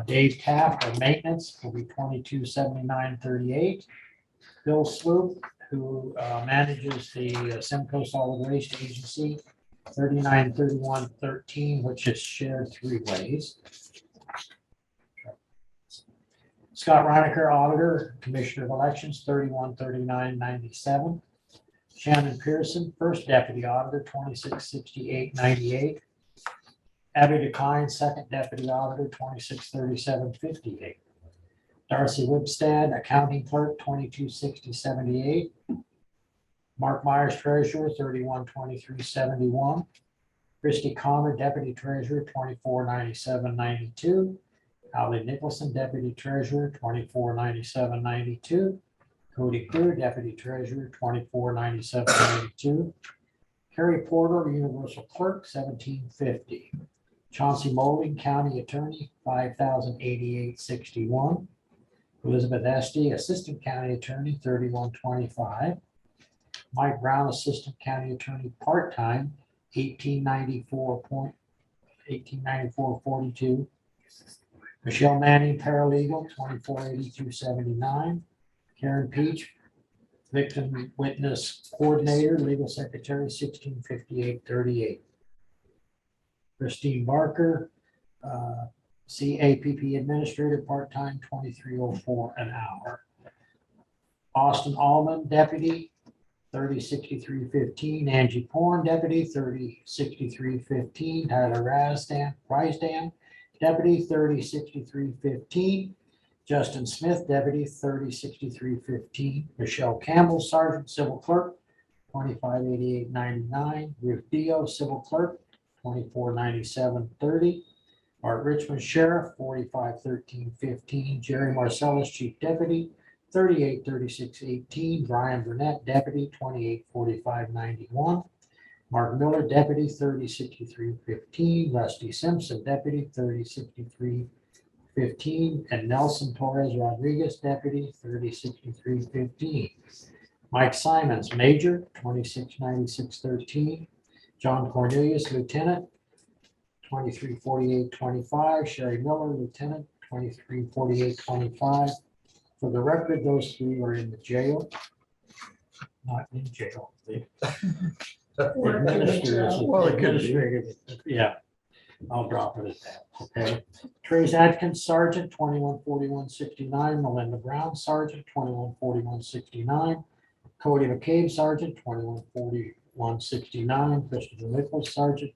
[SPEAKER 2] Dave Taft of maintenance will be 2279.38. Bill Sloop, who manages the Semco Solid Waste Agency, 3931.13, which is shared three ways. Scott Reinecker, auditor, commissioner of elections, 3139.97. Shannon Pearson, first deputy auditor, 2668.98. Abby DeKine, second deputy auditor, 2637.58. Darcy Whipstad, accounting clerk, 2260.78. Mark Myers, treasurer, 3123.71. Christy Connor, deputy treasurer, 2497.92. Holly Nicholson, deputy treasurer, 2497.92. Cody Crew, deputy treasurer, 2497.92. Carrie Porter, universal clerk, 1750. Chauncey Molding, county attorney, 5088.61. Elizabeth Estee, assistant county attorney, 3125. Mike Brown, assistant county attorney, part-time, 1894.42. Michelle Manning, paralegal, 2482.79. Karen Peach, victim witness coordinator, legal secretary, 1658.38. Christine Barker, CAPP administrator, part-time, 2304 an hour. Austin Allman, deputy, 3063.15. Angie Porn, deputy, 3063.15. Tyler Rysdan, deputy, 3063.15. Justin Smith, deputy, 3063.15. Michelle Campbell, sergeant, civil clerk, 2588.99. Ruth Dio, civil clerk, 2497.30. Art Richmond, sheriff, 4513.15. Jerry Marcellus, chief deputy, 3836.18. Brian Burnett, deputy, 2845.91. Mark Miller, deputy, 3063.15. Rusty Simpson, deputy, 3063.15. And Nelson Torres Rodriguez, deputy, 3063.15. Mike Simons, major, 2696.13. John Cornelius, lieutenant, 2348.25. Sherry Miller, lieutenant, 23, 48, 25. For the record, those three are in the jail. Not in jail. Administrators,
[SPEAKER 1] Well, it could be.
[SPEAKER 2] administrative, yeah. I'll drop it at that, okay? Trace Atkins, Sergeant, 214169. Melinda Brown, Sergeant, 214169. Cody McCabe, Sergeant, 214169. Christopher Nichols, Sergeant,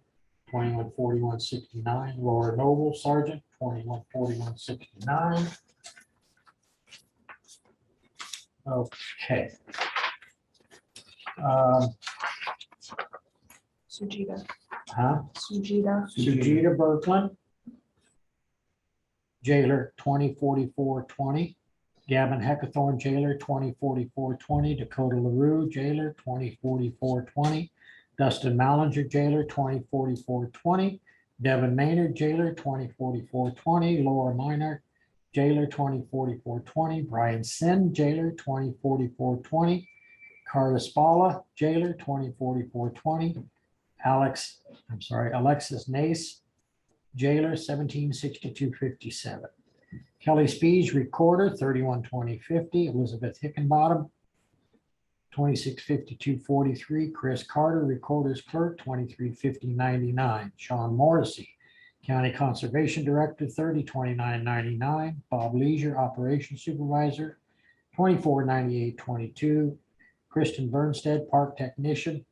[SPEAKER 2] 214169. Laura Noble, Sergeant, 214169. Okay.
[SPEAKER 10] Sujita,
[SPEAKER 2] Huh?
[SPEAKER 10] Sujita,
[SPEAKER 2] Sujita Berkland. Jailer, 204420. Gavin Heckathorn, Jailer, 204420. Dakota LaRue, Jailer, 204420. Dustin Mallinger, Jailer, 204420. Devin Maynard, Jailer, 204420. Laura Minor, Jailer, 204420. Brian Sin, Jailer, 204420. Carla Spalla, Jailer, 204420. Alexis Nace, Jailer, 176257. Kelly Speeds, Recorder, 312050. Elizabeth Hickenbottom, 265243. Chris Carter, Recorder's Clerk, 235099. Sean Morrissey, County Conservation Director, 302999. Bob Leisure, Operations Supervisor, 249822. Kristen Bernstead, Park Technician,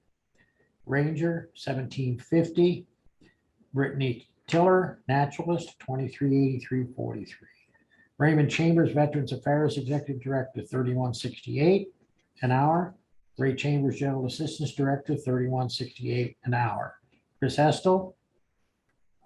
[SPEAKER 2] Ranger, 1750. Brittany Tiller, Naturalist, 238343. Raymond Chambers, Veterans Affairs Executive Director, 3168 an hour. Ray Chambers, General Assistance Director, 3168 an hour. Chris Estel,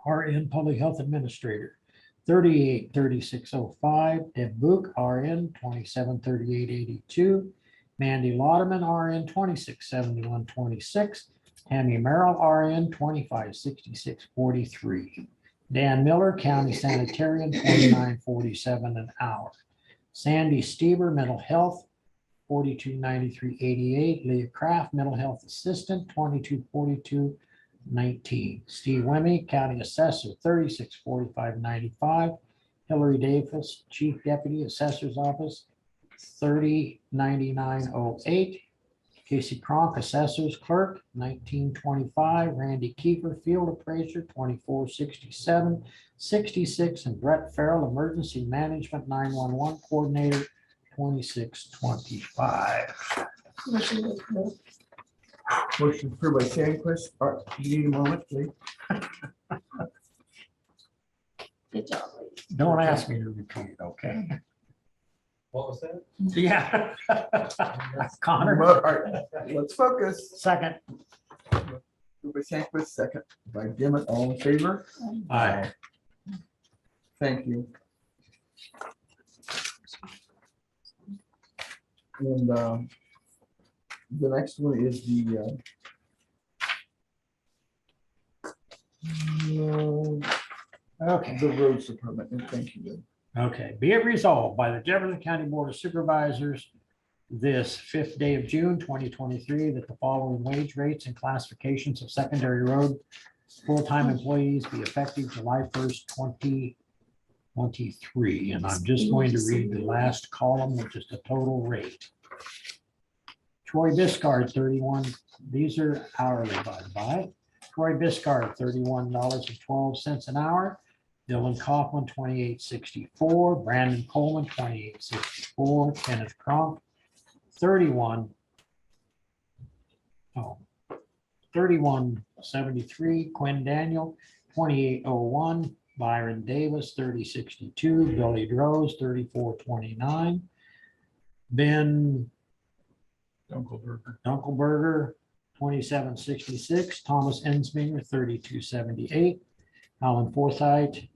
[SPEAKER 2] RN Public Health Administrator, 383605. Deb Book, RN, 273882. Mandy Lauderman, RN, 267126. Tammy Merrill, RN, 256643. Dan Miller, County Sanitarian, 2947 an hour. Sandy Stever, Mental Health, 429388. Leah Kraft, Mental Health Assistant, 224219. Steve Wemme, County Assessor, 364595. Hillary Davis, Chief Deputy Assessor's Office, 309908. Casey Cronk, Assessor's Clerk, 1925. Randy Kiefer, Field Appraiser, 246766. And Brett Farrell, Emergency Management 911 Coordinator, 2625.
[SPEAKER 4] Motion to approve.
[SPEAKER 1] Motion approved by Sandquist. Art, you need a moment, please.
[SPEAKER 4] Good job, ladies.
[SPEAKER 2] Don't ask me to repeat it, okay? What was that?
[SPEAKER 1] All
[SPEAKER 2] Yeah. Connor,
[SPEAKER 1] right, let's focus.
[SPEAKER 2] second.
[SPEAKER 1] Moved by Sandquist, second by Dimmitt. All in favor?
[SPEAKER 2] Aye.
[SPEAKER 1] Thank you. And the next one is
[SPEAKER 2] Okay.
[SPEAKER 1] the roads department. And thank you.
[SPEAKER 2] Okay, be it resolved by the Jefferson County Board of Supervisors this 5th day of June, 2023, that the following wage rates and classifications of secondary road full-time employees be effective July 1st, 2023. And I'm just going to read the last column, which is the total rate. Troy Biscard, 31. These are hourly, by the by. Troy Biscard, $31.12 an hour. Dylan Kaufman, 2864. Brandon Coleman, 2864. Kenneth Cronk, 3173. Quinn Daniel, 2801. Byron Davis, 3062. Billy Droz, 3429. Ben Dunkelberger, 2766. Thomas Ensminger, 3278. Alan Forsythe,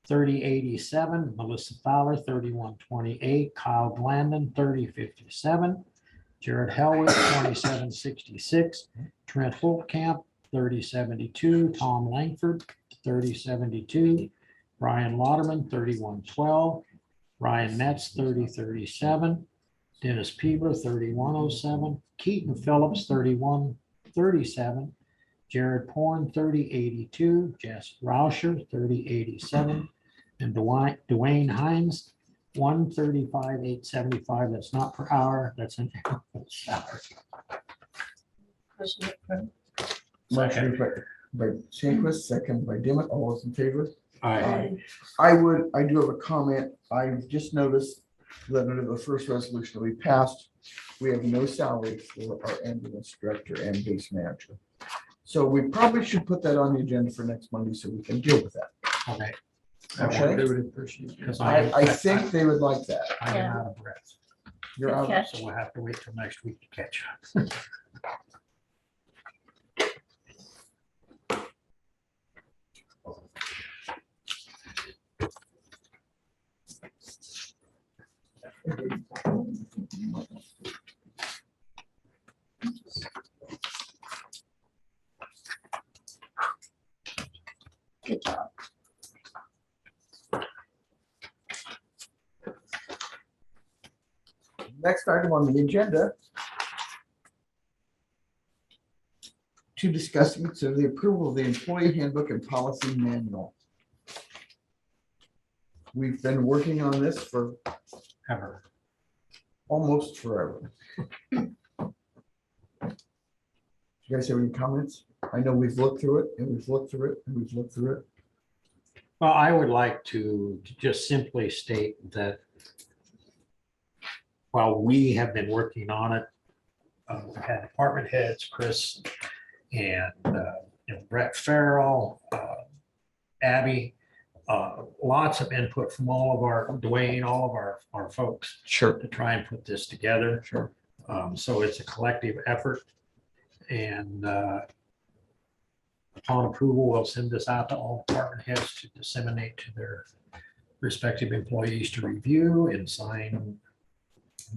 [SPEAKER 2] 3087. Melissa Fowler, 3128. Kyle Glandon, 3057. Jared Helwig, 2766. Trent Holtkamp, 3072. Tom Langford, 3072. Brian Lauderman, 3112. Ryan Metz, 3037. Dennis Peeber, 3107. Keaton Phillips, 3137. Jared Porn, 3082. Jess Rauscher, 3087. And Dwayne Hines, 135,875. That's not per hour. That's an annual salary.
[SPEAKER 4] Motion approved.
[SPEAKER 1] Motion by Sandquist, second by Dimmitt. All those in favor?
[SPEAKER 2] Aye.
[SPEAKER 1] I do have a comment. I've just noticed that under the first resolution that we passed, we have no salary for our ambulance director and base manager. So we probably should put that on the agenda for next Monday so we can deal with that.
[SPEAKER 2] Okay.
[SPEAKER 1] Okay.
[SPEAKER 8] They would appreciate it.
[SPEAKER 2] Because
[SPEAKER 1] I think they would like that.
[SPEAKER 2] I am out of breath.
[SPEAKER 1] You're out.
[SPEAKER 4] Okay.
[SPEAKER 2] So we'll have to wait till next week to catch up.
[SPEAKER 4] Good job.
[SPEAKER 1] Next item on the agenda to discuss and consider the approval of the employee handbook and policy manual. We've been working on this for
[SPEAKER 2] Ever.
[SPEAKER 1] almost forever. You guys have any comments? I know we've looked through it and we've looked through it and we've looked through it.
[SPEAKER 2] Well, I would like to just simply state that while we have been working on it, we've had department heads, Chris and Brett Farrell, Abby, lots of input from all of our, Dwayne, all of our folks
[SPEAKER 1] Sure.
[SPEAKER 2] to try and put this together.
[SPEAKER 1] Sure.
[SPEAKER 2] So it's a collective effort. And upon approval, we'll send this out to all department heads to disseminate to their respective employees to review and sign,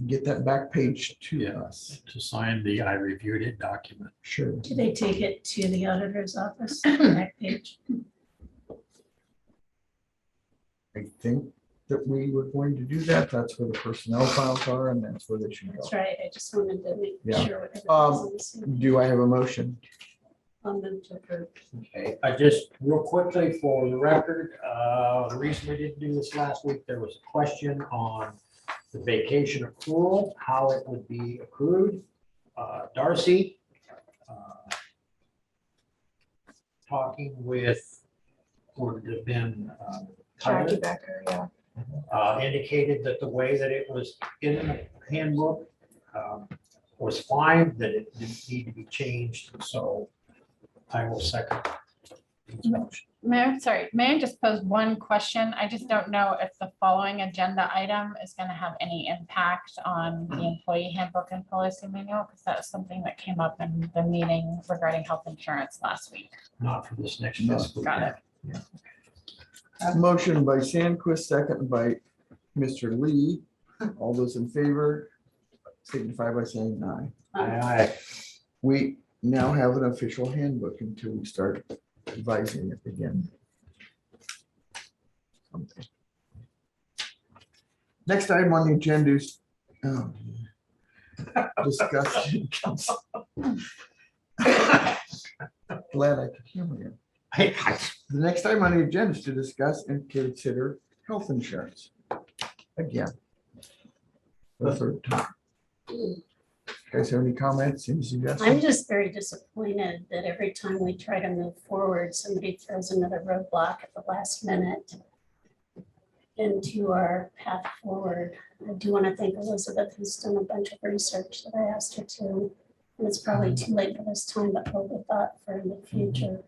[SPEAKER 1] Get that back page to
[SPEAKER 2] Yeah.
[SPEAKER 1] us.
[SPEAKER 2] to sign the I reviewed it document.
[SPEAKER 1] Sure.
[SPEAKER 4] Do they take it to the auditor's office, back page?
[SPEAKER 1] I think that we were going to do that. That's where the personnel files are and that's where they should go.
[SPEAKER 4] That's right, I just wanted to make
[SPEAKER 1] Yeah.
[SPEAKER 4] sure. everything was on the same-
[SPEAKER 1] Do I have a motion?
[SPEAKER 4] I'll move to approve.
[SPEAKER 2] Okay, I just, real quickly for the record, the reason we didn't do this last week, there was a question on the vacation accrual, how it would be accrued. Darcy, talking with, would have been
[SPEAKER 10] Jackie
[SPEAKER 2] Tyler,
[SPEAKER 10] Becker, yeah.
[SPEAKER 2] indicated that the way that it was in the handbook was fine, that it didn't need to be changed, so I will second his motion.
[SPEAKER 9] Mayor, sorry, may I just pose one question? I just don't know if the following agenda item is going to have any impact on the employee handbook and policy manual, because that was something that came up in the meeting regarding health insurance last week.
[SPEAKER 2] Not for this next
[SPEAKER 1] No.
[SPEAKER 2] fiscal
[SPEAKER 9] Got
[SPEAKER 2] year.
[SPEAKER 9] it.
[SPEAKER 1] Motion by Sandquist, second by Mr. Lee. All those in favor signify by saying aye.
[SPEAKER 2] Aye.
[SPEAKER 1] We now have an official handbook until we start revising it again. Okay. Next item on the agenda is discussion. Glad I could humor you. The next item on the agenda is to discuss and consider health insurance. Again. The third time. Guys have any comments, any
[SPEAKER 4] I'm
[SPEAKER 1] suggestions?
[SPEAKER 4] just very disappointed that every time we try to move forward, somebody throws another roadblock at the last minute into our path forward. I do want to thank Elizabeth, who's done a bunch of research that I asked her to. And it's probably too late for this time, but hold the thought for the future.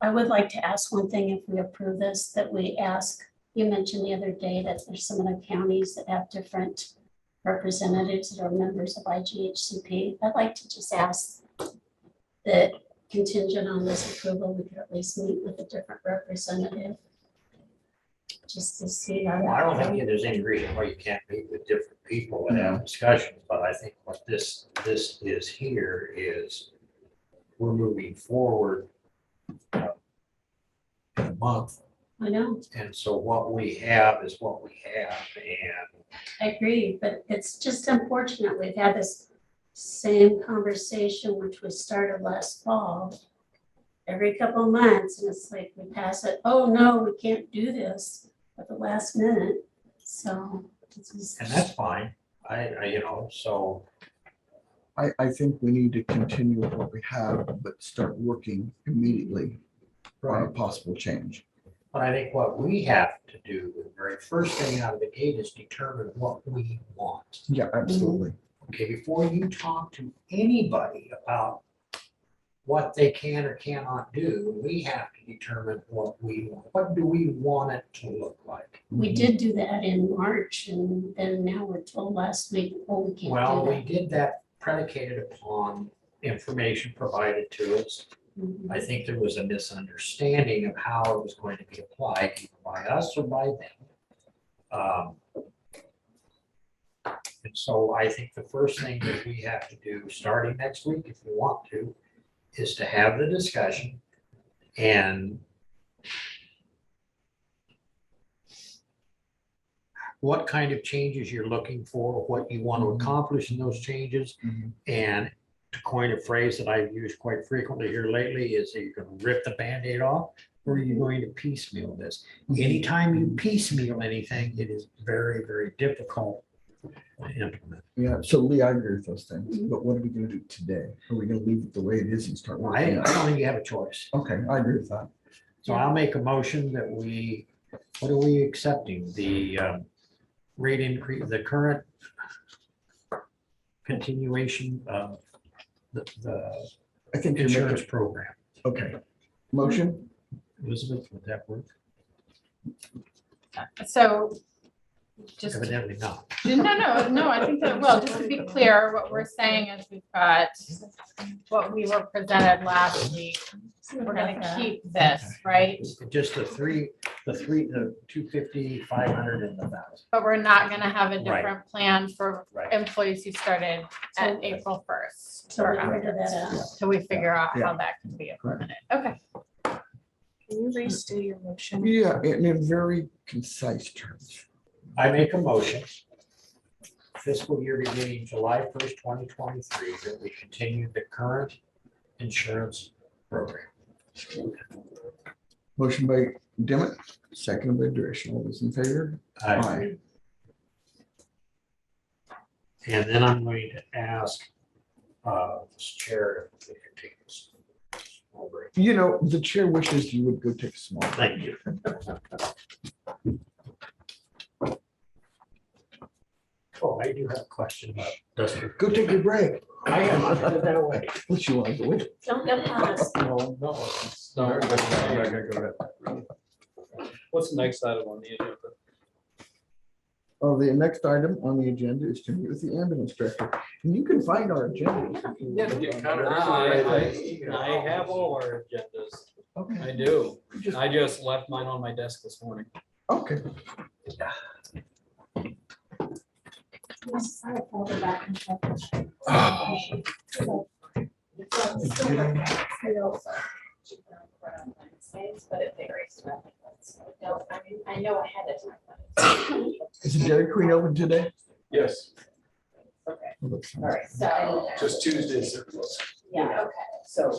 [SPEAKER 4] I would like to ask one thing, if we approve this, that we ask, you mentioned the other day that there's some of the counties that have different representatives that are members of IGHCP. I'd like to just ask that contingent on this approval, we could at least meet with a different representative. Just to see how.
[SPEAKER 2] I don't think there's any reason why you can't meet with different people and have discussions, but I think what this is here is we're moving forward in a month.
[SPEAKER 4] I know,
[SPEAKER 2] And so what we have is what we have, and
[SPEAKER 4] I agree, but it's just unfortunate. We've had this same conversation, which we started last fall. every couple of months, and it's like we pass it, oh, no, we can't do this at the last minute, so. it's just-
[SPEAKER 2] And that's fine. So
[SPEAKER 1] I think we need to continue with what we have, but start working immediately on a possible change.
[SPEAKER 2] but I think what we have to do, the very first thing out of the gate is determine what we want.
[SPEAKER 1] Yeah, absolutely.
[SPEAKER 2] Okay, before you talk to anybody about what they can or cannot do, we have to determine what we want. What do we want it to look like?
[SPEAKER 4] We did do that in March, and then now we're told last week, oh, we can't
[SPEAKER 2] Well,
[SPEAKER 4] do
[SPEAKER 2] we
[SPEAKER 4] that.
[SPEAKER 2] did that predicated upon information provided to us.
[SPEAKER 4] Mhm.
[SPEAKER 2] I think there was a misunderstanding of how it was going to be applied, either by us or by them. And so I think the first thing that we have to do, starting next week, if we want to, is to have the discussion and what kind of changes you're looking for, what you want to accomplish in those changes.
[SPEAKER 1] Mhm.
[SPEAKER 2] And to coin a phrase that I've used quite frequently here lately is, are you going to rip the Band-Aid off, or are you going to piecemeal this? Anytime you piecemeal anything, it is very, very difficult to implement.
[SPEAKER 1] Yeah, so Lee, I agree with those things, but what are we gonna do today? Are we gonna leave it the way it is and start
[SPEAKER 2] I
[SPEAKER 1] working?
[SPEAKER 2] I don't think you have a choice.
[SPEAKER 1] Okay, I agree with that.
[SPEAKER 2] So I'll make a motion that what are we accepting? The rate increase, the current continuation of the
[SPEAKER 1] I think you're
[SPEAKER 2] insurance
[SPEAKER 1] making,
[SPEAKER 2] program.
[SPEAKER 1] okay. Motion?
[SPEAKER 2] Elizabeth, would that work?
[SPEAKER 9] So just,
[SPEAKER 2] Evidently not.
[SPEAKER 9] no, I think that, well, just to be clear, what we're saying is we've got what we were presented last week. We're gonna keep this, right?
[SPEAKER 2] Just the 250, 500 and the 1,000.
[SPEAKER 9] But we're not gonna have a
[SPEAKER 2] Right.
[SPEAKER 9] different plan for
[SPEAKER 2] Right.
[SPEAKER 9] employees who started at April 1st.
[SPEAKER 4] So we figured that out.
[SPEAKER 9] Till we figure out
[SPEAKER 1] Yeah.
[SPEAKER 9] how that can be implemented. Okay.
[SPEAKER 10] Can you restate your motion?
[SPEAKER 1] Yeah, in very concise terms.
[SPEAKER 2] I make a motion, fiscal year beginning July 1st, 2023, that we continue the current insurance program.
[SPEAKER 1] Motion by Dimmitt, seconded by Drish. All those in favor? Aye.
[SPEAKER 2] And then I'm going to ask this chair if they can take this over.
[SPEAKER 1] You know, the chair wishes you would go take a small.
[SPEAKER 2] Thank you. Oh, I do have a question about Duster.
[SPEAKER 1] Go take your break.
[SPEAKER 2] I am under that away.
[SPEAKER 1] What you want to go in?
[SPEAKER 4] Don't get lost.
[SPEAKER 2] No, no. it's
[SPEAKER 8] No,
[SPEAKER 2] not.
[SPEAKER 8] I'm not gonna go that.
[SPEAKER 6] What's the next item on the agenda?
[SPEAKER 1] Oh, the next item on the agenda is to meet with the ambulance director. And you can find our agenda.
[SPEAKER 6] I have all our agendas.
[SPEAKER 1] Okay.
[SPEAKER 6] I do.
[SPEAKER 1] Just-
[SPEAKER 6] I just left mine on my desk this morning.
[SPEAKER 1] Okay.
[SPEAKER 3] But it varies. I know ahead of time.
[SPEAKER 1] Is the Dairy Queen open today?
[SPEAKER 8] Yes,
[SPEAKER 3] Okay,
[SPEAKER 1] Looks
[SPEAKER 3] all
[SPEAKER 1] nice.
[SPEAKER 3] right, so.
[SPEAKER 8] just Tuesdays. They're closed.
[SPEAKER 3] Yeah, okay, so.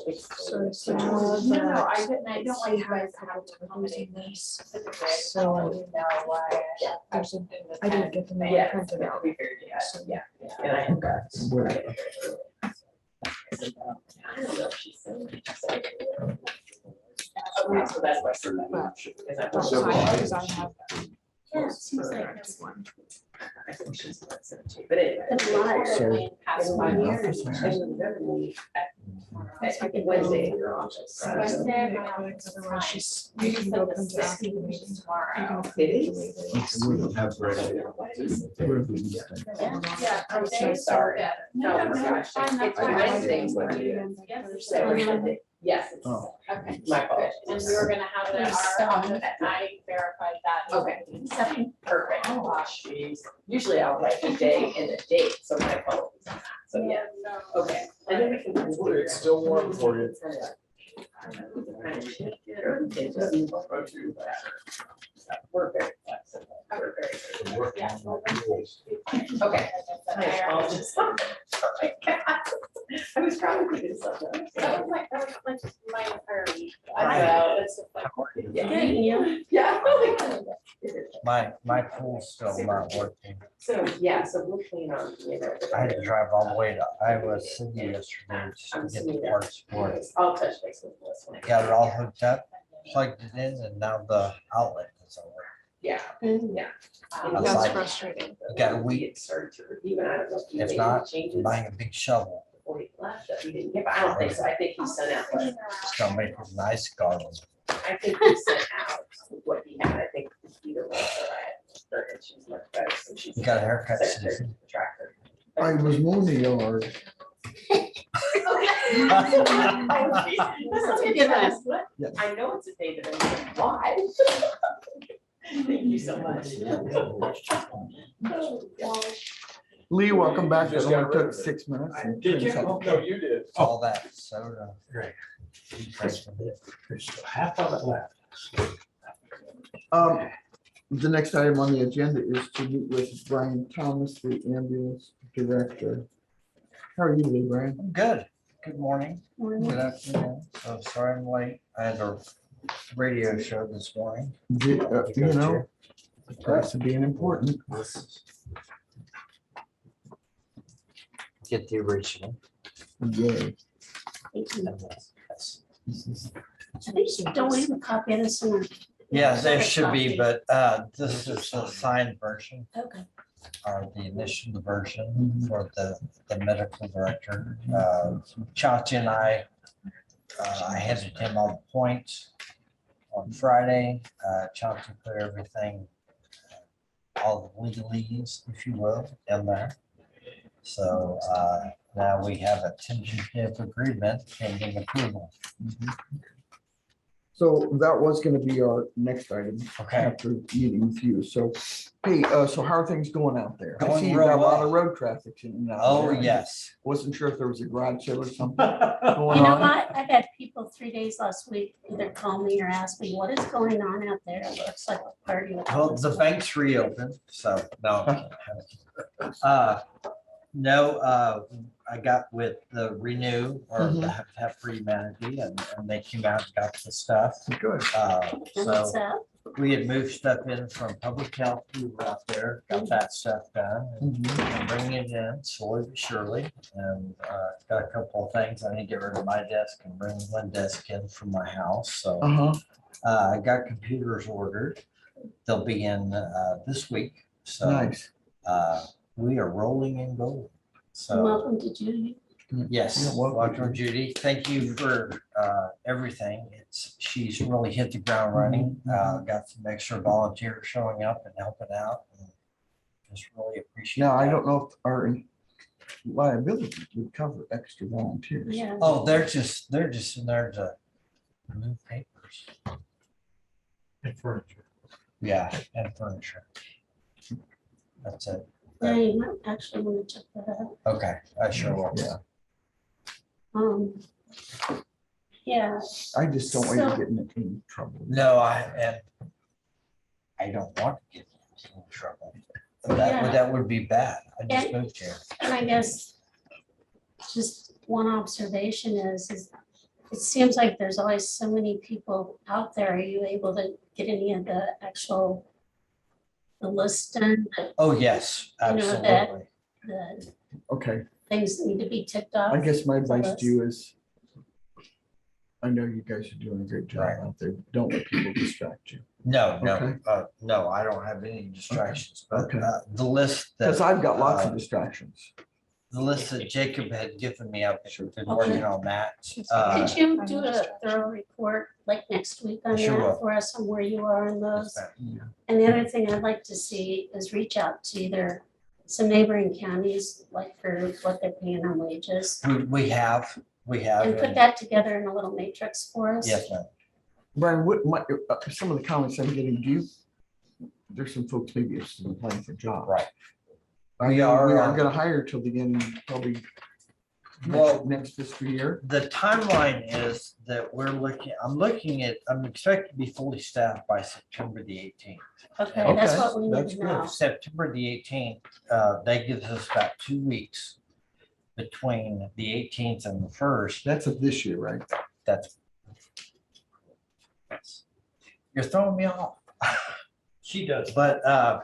[SPEAKER 10] So
[SPEAKER 3] No, I didn't, I don't like
[SPEAKER 10] we
[SPEAKER 3] you
[SPEAKER 10] had a
[SPEAKER 3] guys to have
[SPEAKER 10] couple
[SPEAKER 3] to
[SPEAKER 10] times
[SPEAKER 3] accommodate
[SPEAKER 10] in
[SPEAKER 3] me
[SPEAKER 10] this.
[SPEAKER 3] specifically.
[SPEAKER 10] So-
[SPEAKER 3] I don't know why.
[SPEAKER 10] There's a, I didn't get the mail
[SPEAKER 3] Yeah.
[SPEAKER 10] printed out.
[SPEAKER 3] We figured, yeah, and I have got.
[SPEAKER 1] Where?
[SPEAKER 3] I don't know if she's so. Okay, so that's why I said that. Because I
[SPEAKER 10] Don't
[SPEAKER 3] was-
[SPEAKER 10] sign it, 'cause I have
[SPEAKER 4] Yeah, it seems like
[SPEAKER 10] correct
[SPEAKER 4] it's
[SPEAKER 10] one.
[SPEAKER 3] I think she's not 17, but anyway.
[SPEAKER 4] been a lot
[SPEAKER 1] So-
[SPEAKER 4] in the past 1 year.
[SPEAKER 3] I think Wednesday in your office.
[SPEAKER 4] Wednesday,
[SPEAKER 10] Otherwise, she's.
[SPEAKER 3] You
[SPEAKER 10] you
[SPEAKER 3] just
[SPEAKER 10] can
[SPEAKER 3] said
[SPEAKER 10] go
[SPEAKER 3] the
[SPEAKER 10] come to after the
[SPEAKER 3] 16th, which
[SPEAKER 10] meeting.
[SPEAKER 3] is tomorrow.
[SPEAKER 10] You
[SPEAKER 3] It
[SPEAKER 10] can
[SPEAKER 3] is?
[SPEAKER 10] delete it.
[SPEAKER 1] We don't have bread. Where do we eat that?
[SPEAKER 3] Yeah, I'm so sorry.
[SPEAKER 4] No,
[SPEAKER 3] Oh
[SPEAKER 4] no,
[SPEAKER 3] my
[SPEAKER 4] no,
[SPEAKER 3] gosh,
[SPEAKER 4] it's fine, that's
[SPEAKER 3] it's
[SPEAKER 4] fine.
[SPEAKER 3] Wednesdays when
[SPEAKER 10] Meeting
[SPEAKER 3] you.
[SPEAKER 10] on the
[SPEAKER 3] Yes,
[SPEAKER 10] Thursday.
[SPEAKER 3] yes, it's
[SPEAKER 1] Oh.
[SPEAKER 9] Okay.
[SPEAKER 3] my fault.
[SPEAKER 9] And we were gonna have it at our office, and I verified that.
[SPEAKER 3] Okay.
[SPEAKER 4] Seven.
[SPEAKER 3] Perfect. Oh, jeez. Usually I'll write the day and the date, so my apologies on that. So, yeah, okay. And then we can.
[SPEAKER 8] It's still warm for you.
[SPEAKER 3] We're very flexible. We're very.
[SPEAKER 9] Yeah.
[SPEAKER 3] Okay. My apologies. Oh my God. I was probably thinking something.
[SPEAKER 9] That was my entire week.
[SPEAKER 3] I know, it's so funny.
[SPEAKER 4] Good, yeah.
[SPEAKER 3] Yeah.
[SPEAKER 11] My pool's still not working.
[SPEAKER 3] So, yeah, so we'll clean on, you know.
[SPEAKER 11] I had to drive all the way to Iowa City yesterday just
[SPEAKER 3] I'm
[SPEAKER 11] to get
[SPEAKER 3] assuming
[SPEAKER 11] the parts for it.
[SPEAKER 3] I'll touch base with Melissa when I.
[SPEAKER 11] Got it all hooked up, plugged it in, and now the outlet is over.
[SPEAKER 3] Yeah,
[SPEAKER 4] Mm.
[SPEAKER 3] yeah.
[SPEAKER 11] That's
[SPEAKER 10] That's
[SPEAKER 11] like-
[SPEAKER 10] frustrating.
[SPEAKER 11] You got a week.
[SPEAKER 3] It started to review, and I don't know if he
[SPEAKER 11] If
[SPEAKER 3] made
[SPEAKER 11] not,
[SPEAKER 3] any changes
[SPEAKER 11] buying a big shovel.
[SPEAKER 3] before he left that we didn't get, but I don't think so. I think he sent out, what-
[SPEAKER 11] It's gonna make a nice garden.
[SPEAKER 3] I think he sent out what he had. I think either one, so I had her and she's much better, so she's.
[SPEAKER 11] You got a haircut,
[SPEAKER 3] Secretary
[SPEAKER 11] Susan?
[SPEAKER 3] to the tractor.
[SPEAKER 1] I was mowing the yard.
[SPEAKER 3] Oh, geez. That's a good one. What?
[SPEAKER 1] Yeah.
[SPEAKER 3] I know it's a David, and I'm like, why? Thank you so much. Oh, gosh.
[SPEAKER 1] Lee, welcome back. That
[SPEAKER 8] Just got
[SPEAKER 1] only
[SPEAKER 8] rid
[SPEAKER 1] took
[SPEAKER 8] of it.
[SPEAKER 1] 6 minutes. and
[SPEAKER 2] Did you?
[SPEAKER 1] 10 seconds.
[SPEAKER 8] No, you did.
[SPEAKER 11] All that soda.
[SPEAKER 2] Great.
[SPEAKER 11] Price of it.
[SPEAKER 2] There's half of it left.
[SPEAKER 1] The next item on the agenda is to meet with Brian Thomas, the ambulance director. How are you today, Brian?
[SPEAKER 11] I'm good. Good morning.
[SPEAKER 4] Morning.
[SPEAKER 11] Good afternoon. So sorry I'm late. I had a radio show this morning.
[SPEAKER 1] You know, the price of being important.
[SPEAKER 11] Get the original.
[SPEAKER 1] Yay.
[SPEAKER 4] Thank you.
[SPEAKER 11] And that's-
[SPEAKER 4] I think, don't we have a copy of this in our?
[SPEAKER 11] Yeah, there should be,
[SPEAKER 4] Copy.
[SPEAKER 11] but this is the signed version
[SPEAKER 4] Okay.
[SPEAKER 11] or the initial version for the medical director. Chachi and I handed him all the points on Friday. Chachi put everything, all the legalese, if you will, in there. So now we have a tentative agreement pending approval.
[SPEAKER 1] So that was gonna be our next item
[SPEAKER 11] Okay.
[SPEAKER 1] after meeting with you. So, hey, so how are things going out there? I
[SPEAKER 11] Going
[SPEAKER 1] see you
[SPEAKER 11] real
[SPEAKER 1] got a lot
[SPEAKER 11] well.
[SPEAKER 1] of road traffic in and out.
[SPEAKER 11] Oh,
[SPEAKER 1] there.
[SPEAKER 11] yes.
[SPEAKER 1] Wasn't sure if there was a garage sale or something going
[SPEAKER 4] You know
[SPEAKER 1] on.
[SPEAKER 4] what? I've had people 3 days last week either call me or ask me, what is going on out there? It looks like a party.
[SPEAKER 11] Well, the bank's reopened, so no. No, I got with the Renew or the Habitat for Humanity and they came out and got the stuff.
[SPEAKER 1] Good.
[SPEAKER 4] And
[SPEAKER 11] So
[SPEAKER 4] what's that?
[SPEAKER 11] we had moved stuff in from public health. We were out there, got that stuff done and bringing it in slowly but surely. And got a couple of things. I need to get rid of my desk and bring one desk in from my house. So
[SPEAKER 1] Uh-huh.
[SPEAKER 11] I got computers ordered. They'll be in this week. So
[SPEAKER 1] Nice.
[SPEAKER 11] we are rolling in gold. So
[SPEAKER 4] Welcome to Judy.
[SPEAKER 11] yes,
[SPEAKER 1] Yeah, welcome,
[SPEAKER 11] welcome Judy. Thank you for everything. She's really hit the ground running. Got some extra volunteers showing up and helping out. And just really appreciate
[SPEAKER 1] Now, I
[SPEAKER 11] that.
[SPEAKER 1] don't know if our liability would cover extra volunteers.
[SPEAKER 4] Yeah.
[SPEAKER 11] Oh, they're just in there to remove papers.
[SPEAKER 2] And furniture.
[SPEAKER 11] Yeah, and furniture. That's it.
[SPEAKER 4] Yeah, you might actually want to check that out.
[SPEAKER 11] Okay, I sure will.
[SPEAKER 1] Yeah.
[SPEAKER 4] Yeah,
[SPEAKER 1] I just don't want you
[SPEAKER 4] So-
[SPEAKER 1] getting into any trouble.
[SPEAKER 11] No, I don't want to get in trouble. That would be bad. I just
[SPEAKER 4] And-
[SPEAKER 11] moved here.
[SPEAKER 4] and I guess just one observation is it seems like there's always so many people out there. Are you able to get any of the actual, the list done,
[SPEAKER 11] Oh, yes,
[SPEAKER 4] You know, that-
[SPEAKER 11] absolutely.
[SPEAKER 4] the
[SPEAKER 1] Okay,
[SPEAKER 4] things that need to be ticked off?
[SPEAKER 1] I guess my advice
[SPEAKER 4] List.
[SPEAKER 1] to you is, I know you guys are doing a great job
[SPEAKER 11] Right.
[SPEAKER 1] out there. Don't let people distract you.
[SPEAKER 11] No,
[SPEAKER 1] Okay.
[SPEAKER 11] no, I don't have any distractions, but
[SPEAKER 1] Okay.
[SPEAKER 11] the list
[SPEAKER 1] Because
[SPEAKER 11] that,
[SPEAKER 1] I've got lots of
[SPEAKER 11] uh,
[SPEAKER 1] distractions.
[SPEAKER 11] the list that Jacob had given me, I've been
[SPEAKER 4] Okay.
[SPEAKER 11] working on that.
[SPEAKER 4] Could you do a thorough report like next week on
[SPEAKER 11] Sure will.
[SPEAKER 4] that for us on where you are in those? And the other thing I'd like to see is reach out to either some neighboring counties, like for what they're paying on wages.
[SPEAKER 11] We have.
[SPEAKER 4] And put that together in a little matrix for us.
[SPEAKER 11] Yes, ma'am.
[SPEAKER 1] Brian, some of the comments I'm getting, there's some folks maybe interested in applying for jobs.
[SPEAKER 11] Right.
[SPEAKER 1] I
[SPEAKER 11] We
[SPEAKER 1] know
[SPEAKER 11] are,
[SPEAKER 1] we are gonna hire till the end, probably
[SPEAKER 11] Well-
[SPEAKER 1] next fiscal year.
[SPEAKER 11] The timeline is that I'm expected to be fully staffed by September the 18th.
[SPEAKER 4] Okay, that's
[SPEAKER 1] Okay,
[SPEAKER 4] what we need
[SPEAKER 1] that's
[SPEAKER 4] to
[SPEAKER 1] good.
[SPEAKER 4] know.
[SPEAKER 11] September the 18th, that gives us about 2 weeks between the 18th and the 1st.
[SPEAKER 1] That's of this year, right?
[SPEAKER 11] That's. You're throwing me off.
[SPEAKER 2] She does.
[SPEAKER 11] But I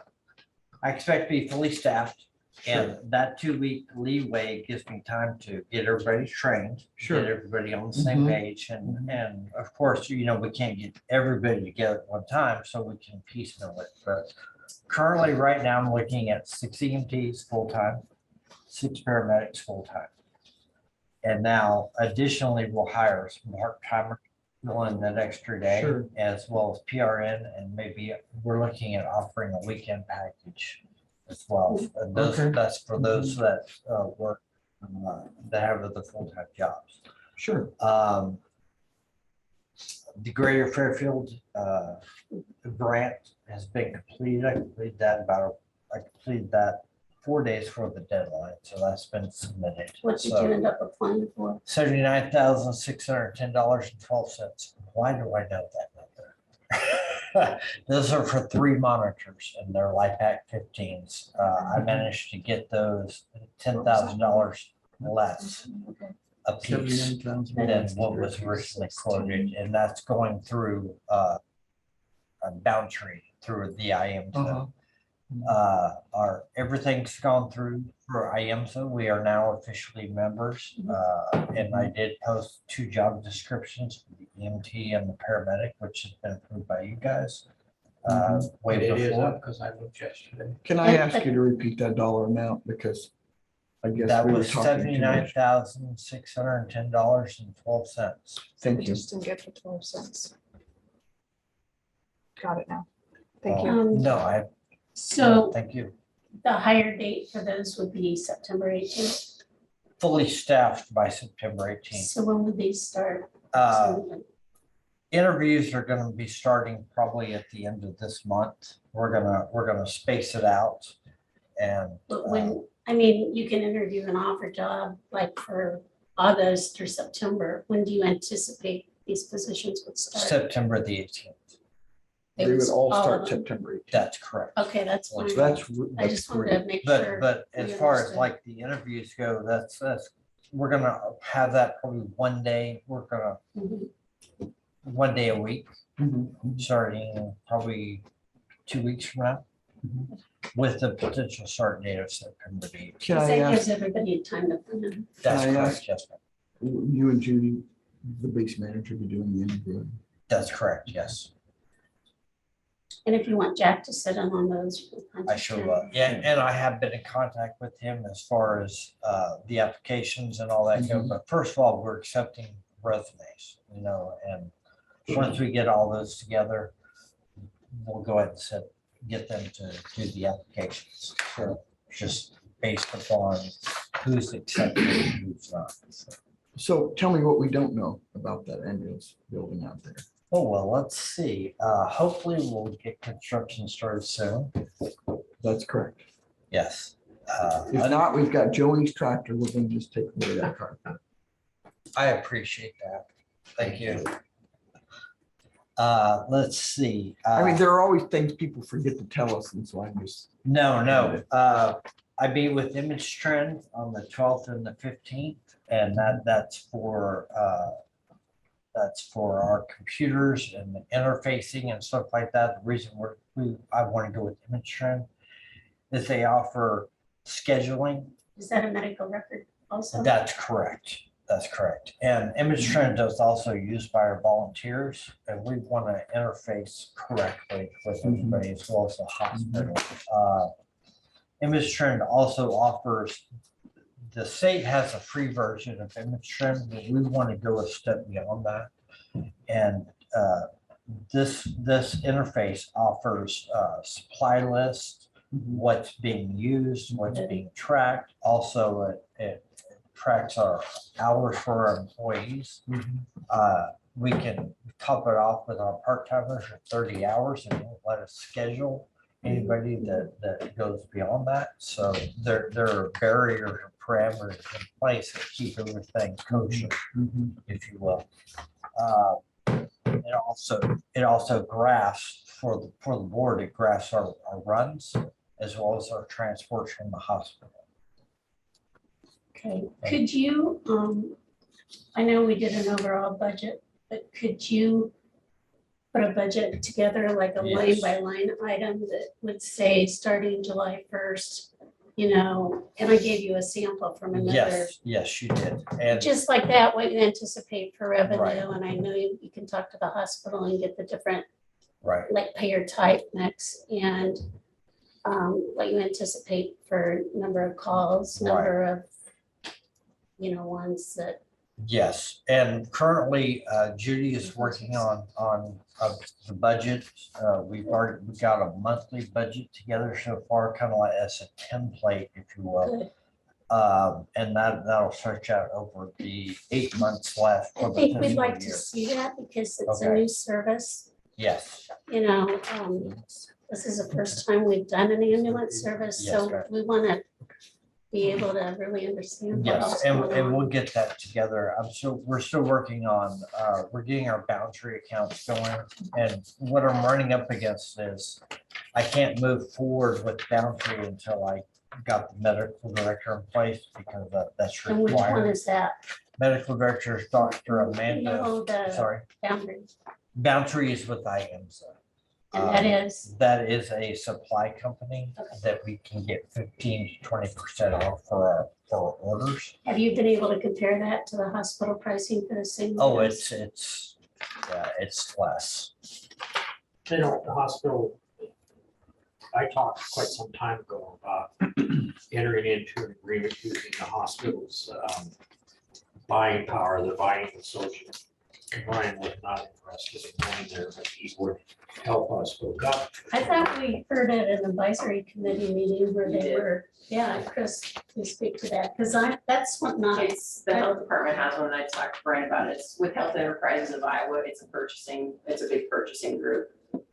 [SPEAKER 11] expect to be fully staffed. And that 2-week leeway gives me time to get everybody trained,
[SPEAKER 1] Sure.
[SPEAKER 11] get everybody on the same
[SPEAKER 1] Mhm.
[SPEAKER 11] page. And of course, we can't get everybody together at one time, so we can piecemeal it. But currently, right now, I'm looking at 6 EMTs full-time, 6 paramedics full-time. And now additionally, we'll hire some part-timers, fill in that extra day,
[SPEAKER 1] Sure.
[SPEAKER 11] as well as PRN, and maybe we're looking at offering a weekend package as well. And
[SPEAKER 1] Okay.
[SPEAKER 11] that's for those that work, that have other full-time jobs.
[SPEAKER 1] Sure.
[SPEAKER 11] The Greater Fairfield grant has been completed. I completed that 4 days before the deadline, so that's been submitted.
[SPEAKER 4] What did you
[SPEAKER 11] So
[SPEAKER 4] end up applying for?
[SPEAKER 11] $79,610.12. Why do I know that number? Those are for 3 monitors and they're LifePak 15s. I managed to get those $10,000 less a piece
[SPEAKER 1] 79,000.
[SPEAKER 11] than what was originally quoted, and that's going through a Boundtree through the IMSA. Everything's gone through for IMSA. We are now officially members, and I did post 2 job descriptions for the EMT and the paramedic, which has been approved by you guys. Way
[SPEAKER 2] It is
[SPEAKER 11] before.
[SPEAKER 2] up because I looked yesterday.
[SPEAKER 1] Can I ask you to repeat that dollar amount? Because I guess
[SPEAKER 11] That
[SPEAKER 1] we were
[SPEAKER 11] was
[SPEAKER 1] talking too much.
[SPEAKER 11] $79,610.12.
[SPEAKER 1] Thank
[SPEAKER 10] I
[SPEAKER 1] you.
[SPEAKER 10] just didn't get the 12 cents. Got it now. Thank you.
[SPEAKER 11] No, I,
[SPEAKER 4] So
[SPEAKER 11] thank you.
[SPEAKER 4] the hire date for those would be September 18th.
[SPEAKER 11] Fully staffed by September 18th.
[SPEAKER 4] So when would they start?
[SPEAKER 11] Interviews are gonna be starting probably at the end of this month. We're gonna space it out. And
[SPEAKER 4] But when, I mean, you can interview an offer job like for August or September. When do you anticipate these positions would start?
[SPEAKER 11] September the 18th.
[SPEAKER 4] They
[SPEAKER 1] They would all
[SPEAKER 4] of
[SPEAKER 1] start
[SPEAKER 4] them?
[SPEAKER 1] September 18th.
[SPEAKER 11] That's correct.
[SPEAKER 4] Okay, that's
[SPEAKER 11] So
[SPEAKER 4] fine.
[SPEAKER 1] That's.
[SPEAKER 4] I just wanted to make sure.
[SPEAKER 11] But as
[SPEAKER 4] we
[SPEAKER 11] far as
[SPEAKER 4] understood.
[SPEAKER 11] like the interviews go, that's, we're gonna have that probably one day. We're gonna,
[SPEAKER 4] Mhm.
[SPEAKER 11] 1 day a week,
[SPEAKER 1] Mhm.
[SPEAKER 11] starting probably 2 weeks from now. With the potential start date of September the 18th.
[SPEAKER 1] Can
[SPEAKER 4] Because
[SPEAKER 1] I
[SPEAKER 4] that gives
[SPEAKER 1] ask,
[SPEAKER 4] everybody time to plan in.
[SPEAKER 11] That's
[SPEAKER 1] Can I
[SPEAKER 11] correct,
[SPEAKER 1] ask-
[SPEAKER 11] yes, ma'am.
[SPEAKER 1] you and Judy, the base manager, be doing the interview?
[SPEAKER 11] That's correct, yes.
[SPEAKER 4] And if you want Jack to sit in on those. you can
[SPEAKER 11] I
[SPEAKER 4] contact
[SPEAKER 11] sure
[SPEAKER 4] him.
[SPEAKER 11] will. Yeah, and I have been in contact with him as far as the applications and all that go. But first of all, we're accepting resumes, and once we get all those together, we'll go ahead and get them to do the applications. So just based upon who's accepted and who's not.
[SPEAKER 1] So tell me what we don't know about that ambulance building out there.
[SPEAKER 11] Oh, well, let's see. Hopefully we'll get construction started soon.
[SPEAKER 1] That's correct.
[SPEAKER 11] Yes.
[SPEAKER 1] If not, we've got Joey's tractor. We're gonna just take away that tractor.
[SPEAKER 11] I appreciate that. Thank you. Let's see.
[SPEAKER 1] I mean, there are always things people forget to tell us, and so I just.
[SPEAKER 11] No. I meet with Image Trend on the 12th and the 15th, and that's for our computers and the interfacing and stuff like that. The reason I want to go with Image Trend is they offer scheduling.
[SPEAKER 4] Is that a medical record also?
[SPEAKER 11] That's correct. That's correct. And Image Trend is also used by our volunteers, and we want to interface correctly with everybody as well as the hospital. Image Trend also offers, the state has a free version of Image Trend, but we want to go a step beyond that. And this interface offers supply lists, what's being used, what's being tracked. Also, it tracks our hours for our employees. We can top it off with our part-timers at 30 hours and won't let us schedule anybody that goes beyond that. So there are barriers and parameters in place that keep everything kosher, if you will. It also graphs for the board, it graphs our runs as well as our transports from the hospital.
[SPEAKER 4] Okay, could you, I know we did an overall budget, but could you put a budget together, like a line
[SPEAKER 11] Yes.
[SPEAKER 4] by line item that would say, starting July 1st, you know, and I gave you a sample from another.
[SPEAKER 11] Yes, you did. And
[SPEAKER 4] Just like that, what you anticipate for revenue,
[SPEAKER 11] Right.
[SPEAKER 4] and I know you can talk to the hospital and get the different,
[SPEAKER 11] right,
[SPEAKER 4] like, payer type mix, and what you anticipate for number of calls,
[SPEAKER 11] Right.
[SPEAKER 4] number of, you know, ones that,
[SPEAKER 11] yes. And currently Judy is working on the budget. We got a monthly budget together so far, kind of like as a template, if you will.
[SPEAKER 4] good.
[SPEAKER 11] And that'll stretch out over the 8 months left.
[SPEAKER 4] I
[SPEAKER 11] for the
[SPEAKER 4] think we'd
[SPEAKER 11] fiscal
[SPEAKER 4] like to
[SPEAKER 11] year.
[SPEAKER 4] see that because it's a
[SPEAKER 11] Okay.
[SPEAKER 4] new service,
[SPEAKER 11] Yes,
[SPEAKER 4] you know, this is the first time we've done an ambulance service,
[SPEAKER 11] Yes,
[SPEAKER 4] so
[SPEAKER 11] right.
[SPEAKER 4] we want to be able to really understand. what else
[SPEAKER 11] yes, and
[SPEAKER 4] going on.
[SPEAKER 11] we'll get that together. We're still working on, we're getting our boundary accounts going. And what I'm running up against is I can't move forward with boundary until I got the medical director in place because that's
[SPEAKER 4] And which one
[SPEAKER 11] required.
[SPEAKER 4] is that?
[SPEAKER 11] Medical director is Dr. Amanda,
[SPEAKER 4] No, the
[SPEAKER 11] sorry,
[SPEAKER 4] boundaries,
[SPEAKER 11] boundary is with IMSA.
[SPEAKER 4] and that is,
[SPEAKER 11] That is a supply company that we can get 15 to 20% off for our orders.
[SPEAKER 4] have you been able to compare that to the hospital pricing for the same?
[SPEAKER 11] Oh,
[SPEAKER 4] items?
[SPEAKER 11] it's less.
[SPEAKER 2] You know, the hospital, I talked quite some time ago about entering into an agreement using the hospital's buying power, the buying association. Brian was not interested in going there, but he would help us hook up.
[SPEAKER 4] I thought we heard at an advisory committee meeting where
[SPEAKER 3] You
[SPEAKER 4] they
[SPEAKER 3] did.
[SPEAKER 4] were, yeah, Chris, can speak to that, because that's what not,
[SPEAKER 3] It's, the health department has one, and I talked to Brian about it, it's with Health Enterprises of Iowa, it's a big purchasing group.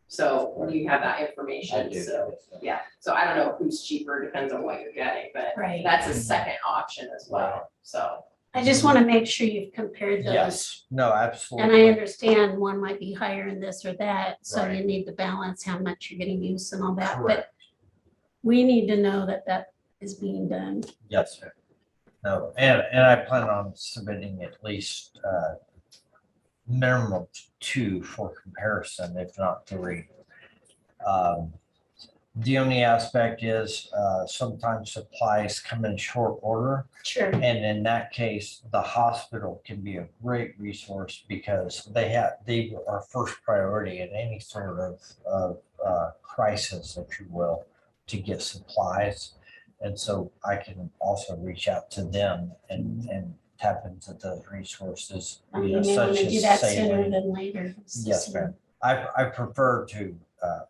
[SPEAKER 3] So you have that information, so, yeah, so I don't know who's cheaper, depends on what you're getting, but
[SPEAKER 4] right.
[SPEAKER 3] that's a second option as well, so.
[SPEAKER 4] I just want to make sure you've compared those.
[SPEAKER 11] Yes, no,
[SPEAKER 4] And I
[SPEAKER 11] absolutely.
[SPEAKER 4] understand one might be higher in this or that, so you
[SPEAKER 11] Right.
[SPEAKER 4] need to balance how much you're getting used and all that, but
[SPEAKER 11] Correct.
[SPEAKER 4] we need to know that that is being done.
[SPEAKER 11] Yes, sir. No, and I plan on submitting at least minimum of 2 for comparison, if not 3. The only aspect is sometimes supplies come in short order.
[SPEAKER 4] Sure.
[SPEAKER 11] And in that case, the hospital can be a great resource because they are first priority in any sort of crisis, if you will, to get supplies. And so I can also reach out to them and tap into those resources.
[SPEAKER 4] You
[SPEAKER 11] You know,
[SPEAKER 4] may want
[SPEAKER 11] such
[SPEAKER 4] to do
[SPEAKER 11] as
[SPEAKER 4] that sooner
[SPEAKER 11] saline.
[SPEAKER 4] than later.
[SPEAKER 11] Yes, ma'am. I prefer to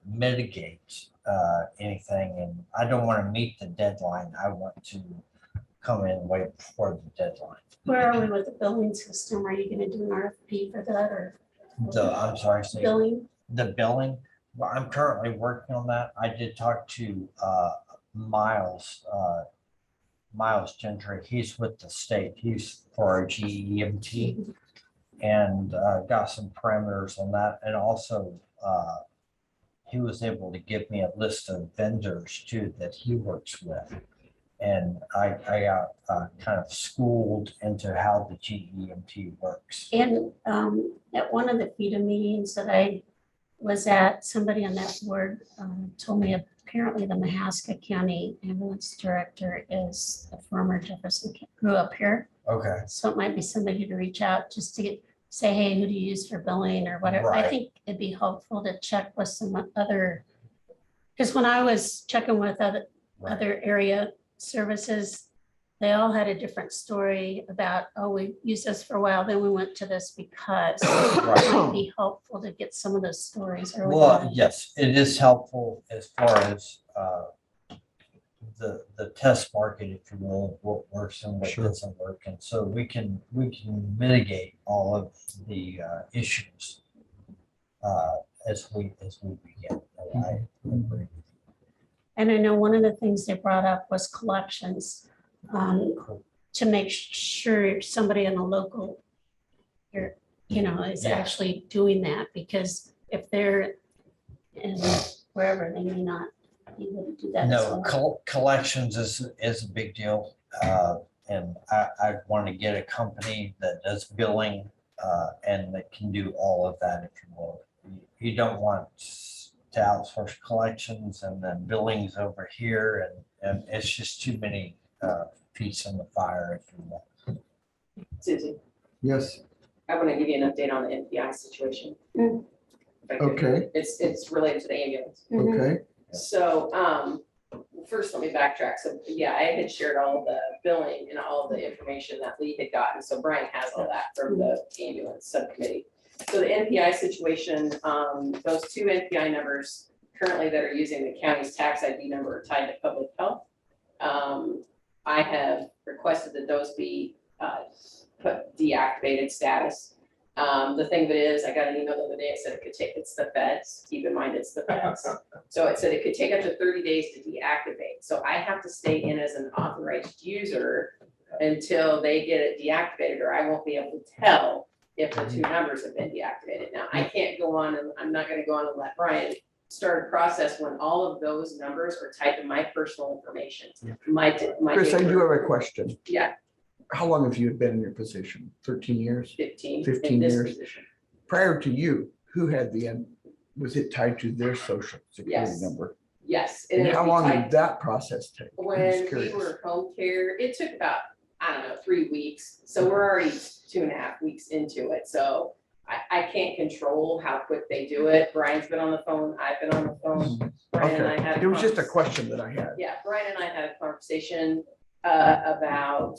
[SPEAKER 11] mitigate anything, and I don't want to meet the deadline. I want to come in way before the deadline.
[SPEAKER 4] Where are we with the billing system? Are you gonna do an RFP for that or
[SPEAKER 11] I'm sorry, say
[SPEAKER 4] billing?
[SPEAKER 11] the billing. Well, I'm currently working on that. I did talk to Miles Gentry. He's with the state. He's for our GEMT and got some parameters on that. And also he was able to give me a list of vendors too that he works with. And I got kind of schooled into how the GEMT works.
[SPEAKER 4] And at one of the FIDA meetings that I was at, somebody on that board told me apparently the Mahaska County ambulance director is a former Jefferson, grew up here.
[SPEAKER 11] Okay.
[SPEAKER 4] So it might be somebody to reach out just to say, hey, who do you use for billing or whatever. I
[SPEAKER 11] Right.
[SPEAKER 4] think it'd be helpful to check with some other, because when I was checking with other area services, they all had a different story about, oh, we used this for a while, then we went to this because it might be helpful to get some of those stories early
[SPEAKER 11] Well,
[SPEAKER 4] on.
[SPEAKER 11] yes, it is helpful as far as the test market, if you will, what works and what
[SPEAKER 1] Sure.
[SPEAKER 11] doesn't work. And so we can mitigate all of the issues as we begin. And I agree.
[SPEAKER 4] And I know one of the things they brought up was collections, to make sure somebody in the local, is
[SPEAKER 11] Yeah.
[SPEAKER 4] actually doing that, because if they're in wherever, they may not be able to do that. as
[SPEAKER 11] No,
[SPEAKER 4] well.
[SPEAKER 11] collections is a big deal. And I want to get a company that does billing and that can do all of that, if you will. You don't want to outsource collections and then billings over here, and it's just too many feet in the fire, if you will.
[SPEAKER 3] Susie,
[SPEAKER 1] Yes,
[SPEAKER 3] I want to give you an update on the NPI situation.
[SPEAKER 4] Mm.
[SPEAKER 3] If I could.
[SPEAKER 1] okay,
[SPEAKER 3] It's related to the ambulance.
[SPEAKER 1] okay,
[SPEAKER 3] So, first, let me backtrack. So, yeah, I had shared all the billing and all the information that Lee had gotten. So Brian has all that from the ambulance subcommittee. So the NPI situation, those two NPI numbers currently that are using the county's tax ID number are tied to public health. I have requested that those be put deactivated status. The thing of it is, I got an email the other day, it said it could take, it's the feds, keep in mind it's the feds. So it said it could take up to 30 days to deactivate. So I have to stay in as an authorized user until they get it deactivated, or I won't be able to tell if the two numbers have been deactivated. Now, I can't go on and I'm not gonna go on and let Brian start a process when all of those numbers are tied to my personal information. My
[SPEAKER 1] Chris, I do have a question.
[SPEAKER 3] Yeah,
[SPEAKER 1] How long have you been in your position? 13 years?
[SPEAKER 3] 15.
[SPEAKER 1] 15
[SPEAKER 3] in this
[SPEAKER 1] years.
[SPEAKER 3] position.
[SPEAKER 1] Prior to you, who had was it tied to their social security
[SPEAKER 3] Yes.
[SPEAKER 1] number?
[SPEAKER 3] Yes.
[SPEAKER 1] And
[SPEAKER 3] it'll
[SPEAKER 1] how
[SPEAKER 3] be
[SPEAKER 1] long
[SPEAKER 3] tied-
[SPEAKER 1] did that process take? I'm just
[SPEAKER 3] When we
[SPEAKER 1] curious.
[SPEAKER 3] were home care, it took about, I don't know, 3 weeks. So we're already 2.5 weeks into it. So I can't control how quick they do it. Brian's been on the phone, I've been on the phone. Brian and I had.
[SPEAKER 1] Okay, it was just a
[SPEAKER 3] convers-
[SPEAKER 1] question that I had.
[SPEAKER 3] Yeah, Brian and I had a conversation about,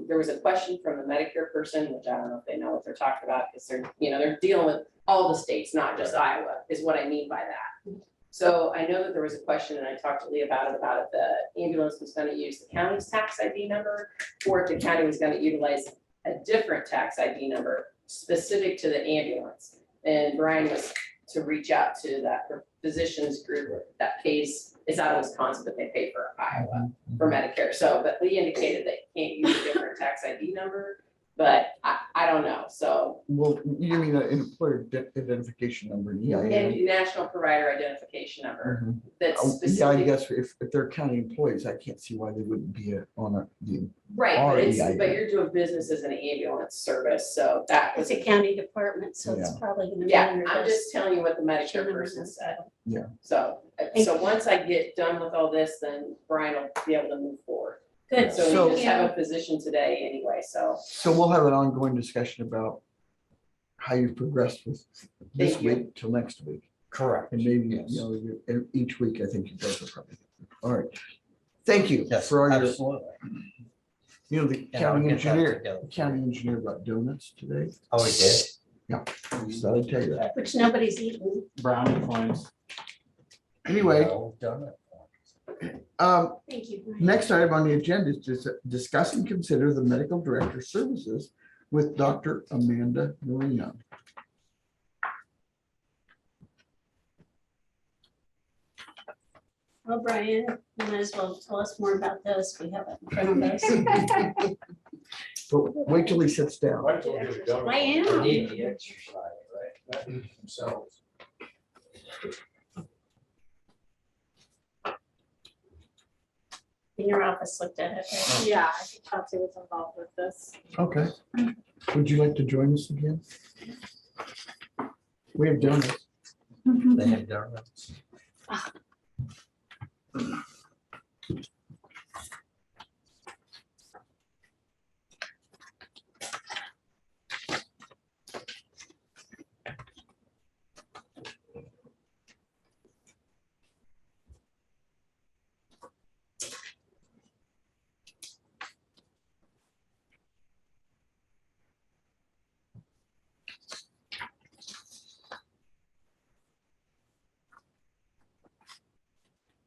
[SPEAKER 3] there was a question from the Medicare person, which I don't know if they know what they're talking about, because they're dealing with all the states, not just Iowa, is what I mean by that. So I know that there was a question, and I talked to Lee about it, the ambulance was gonna use the county's tax ID number, or if the county was gonna utilize a different tax ID number specific to the ambulance. And Brian was to reach out to that physicians group that pays, is out of Wisconsin, but they pay for Iowa for Medicare. So, but Lee indicated they can't use a different tax ID number, but I don't know. So,
[SPEAKER 1] Well, you mean an employer identification number, EIN?
[SPEAKER 3] and National Provider Identification Number
[SPEAKER 1] Mhm.
[SPEAKER 3] that's
[SPEAKER 1] Yeah, I
[SPEAKER 3] specific.
[SPEAKER 1] guess if they're county employees, I can't see why they wouldn't be the
[SPEAKER 3] Right, but
[SPEAKER 1] REIN.
[SPEAKER 3] but you're doing business as an ambulance service, so that was.
[SPEAKER 4] It's a county department, so it's
[SPEAKER 1] Yeah.
[SPEAKER 4] probably gonna be.
[SPEAKER 3] Yeah,
[SPEAKER 4] under
[SPEAKER 3] I'm
[SPEAKER 4] this.
[SPEAKER 3] just telling you what the Medicare
[SPEAKER 4] Number
[SPEAKER 3] person
[SPEAKER 4] is-
[SPEAKER 3] said.
[SPEAKER 1] Yeah.
[SPEAKER 3] So once I get done with all this, then Brian will be able to move forward.
[SPEAKER 4] Good,
[SPEAKER 3] So
[SPEAKER 1] So-
[SPEAKER 3] we just have a position today anyway, so.
[SPEAKER 1] So we'll have an ongoing discussion about how you progressed with this
[SPEAKER 3] Thank you.
[SPEAKER 1] week till next week.
[SPEAKER 11] Correct.
[SPEAKER 1] And maybe,
[SPEAKER 11] Yes.
[SPEAKER 1] each week, I think you guys are probably, all right. Thank you
[SPEAKER 11] Yes,
[SPEAKER 1] for all your,
[SPEAKER 11] absolutely.
[SPEAKER 1] the
[SPEAKER 11] And I'll
[SPEAKER 1] county
[SPEAKER 11] get that
[SPEAKER 1] engineer,
[SPEAKER 11] together.
[SPEAKER 1] the county engineer got donuts today.
[SPEAKER 11] Oh, we did?
[SPEAKER 1] So I'll tell you that.
[SPEAKER 4] which nobody's eaten.
[SPEAKER 8] Brownie points.
[SPEAKER 1] Anyway,
[SPEAKER 11] No, done it.
[SPEAKER 4] Thank you. Brian.
[SPEAKER 1] next item on the agenda is to discuss and consider the medical director services with Dr. Amanda Marino.
[SPEAKER 4] Well, Brian, you might as well tell us more about this. We have it in front of us.
[SPEAKER 1] But wait till he sits down.
[SPEAKER 4] I
[SPEAKER 11] I
[SPEAKER 4] am.
[SPEAKER 11] need the exercise, right?
[SPEAKER 8] Themselves.
[SPEAKER 4] In your office looked at it. right?
[SPEAKER 10] Yeah, I think Chelsea was involved with this.
[SPEAKER 1] Okay. Would you like to join us again? We have donuts.
[SPEAKER 11] They have donuts.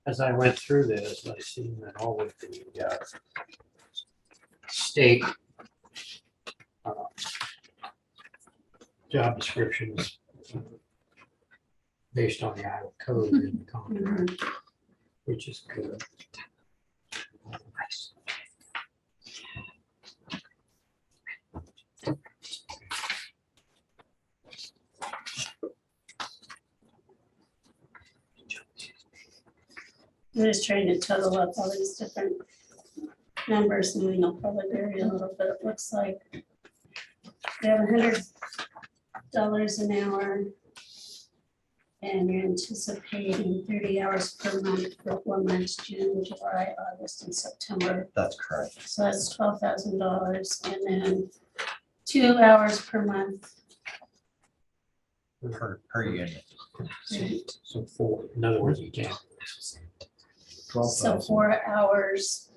[SPEAKER 2] As I went through this, I seen that all of the state uh, job descriptions based on the Iowa code in the contract, which is good.
[SPEAKER 4] I'm just trying to total up all these different numbers, and we know probably vary a little bit, it looks like. We have $100 an hour. And you're anticipating 30 hours per month for 4 months, June, July, August, and September.
[SPEAKER 11] That's correct.
[SPEAKER 4] So that's $12,000, and then 2 hours per month.
[SPEAKER 11] Per unit.
[SPEAKER 2] So four, in other words, you can't.
[SPEAKER 4] So 4 hours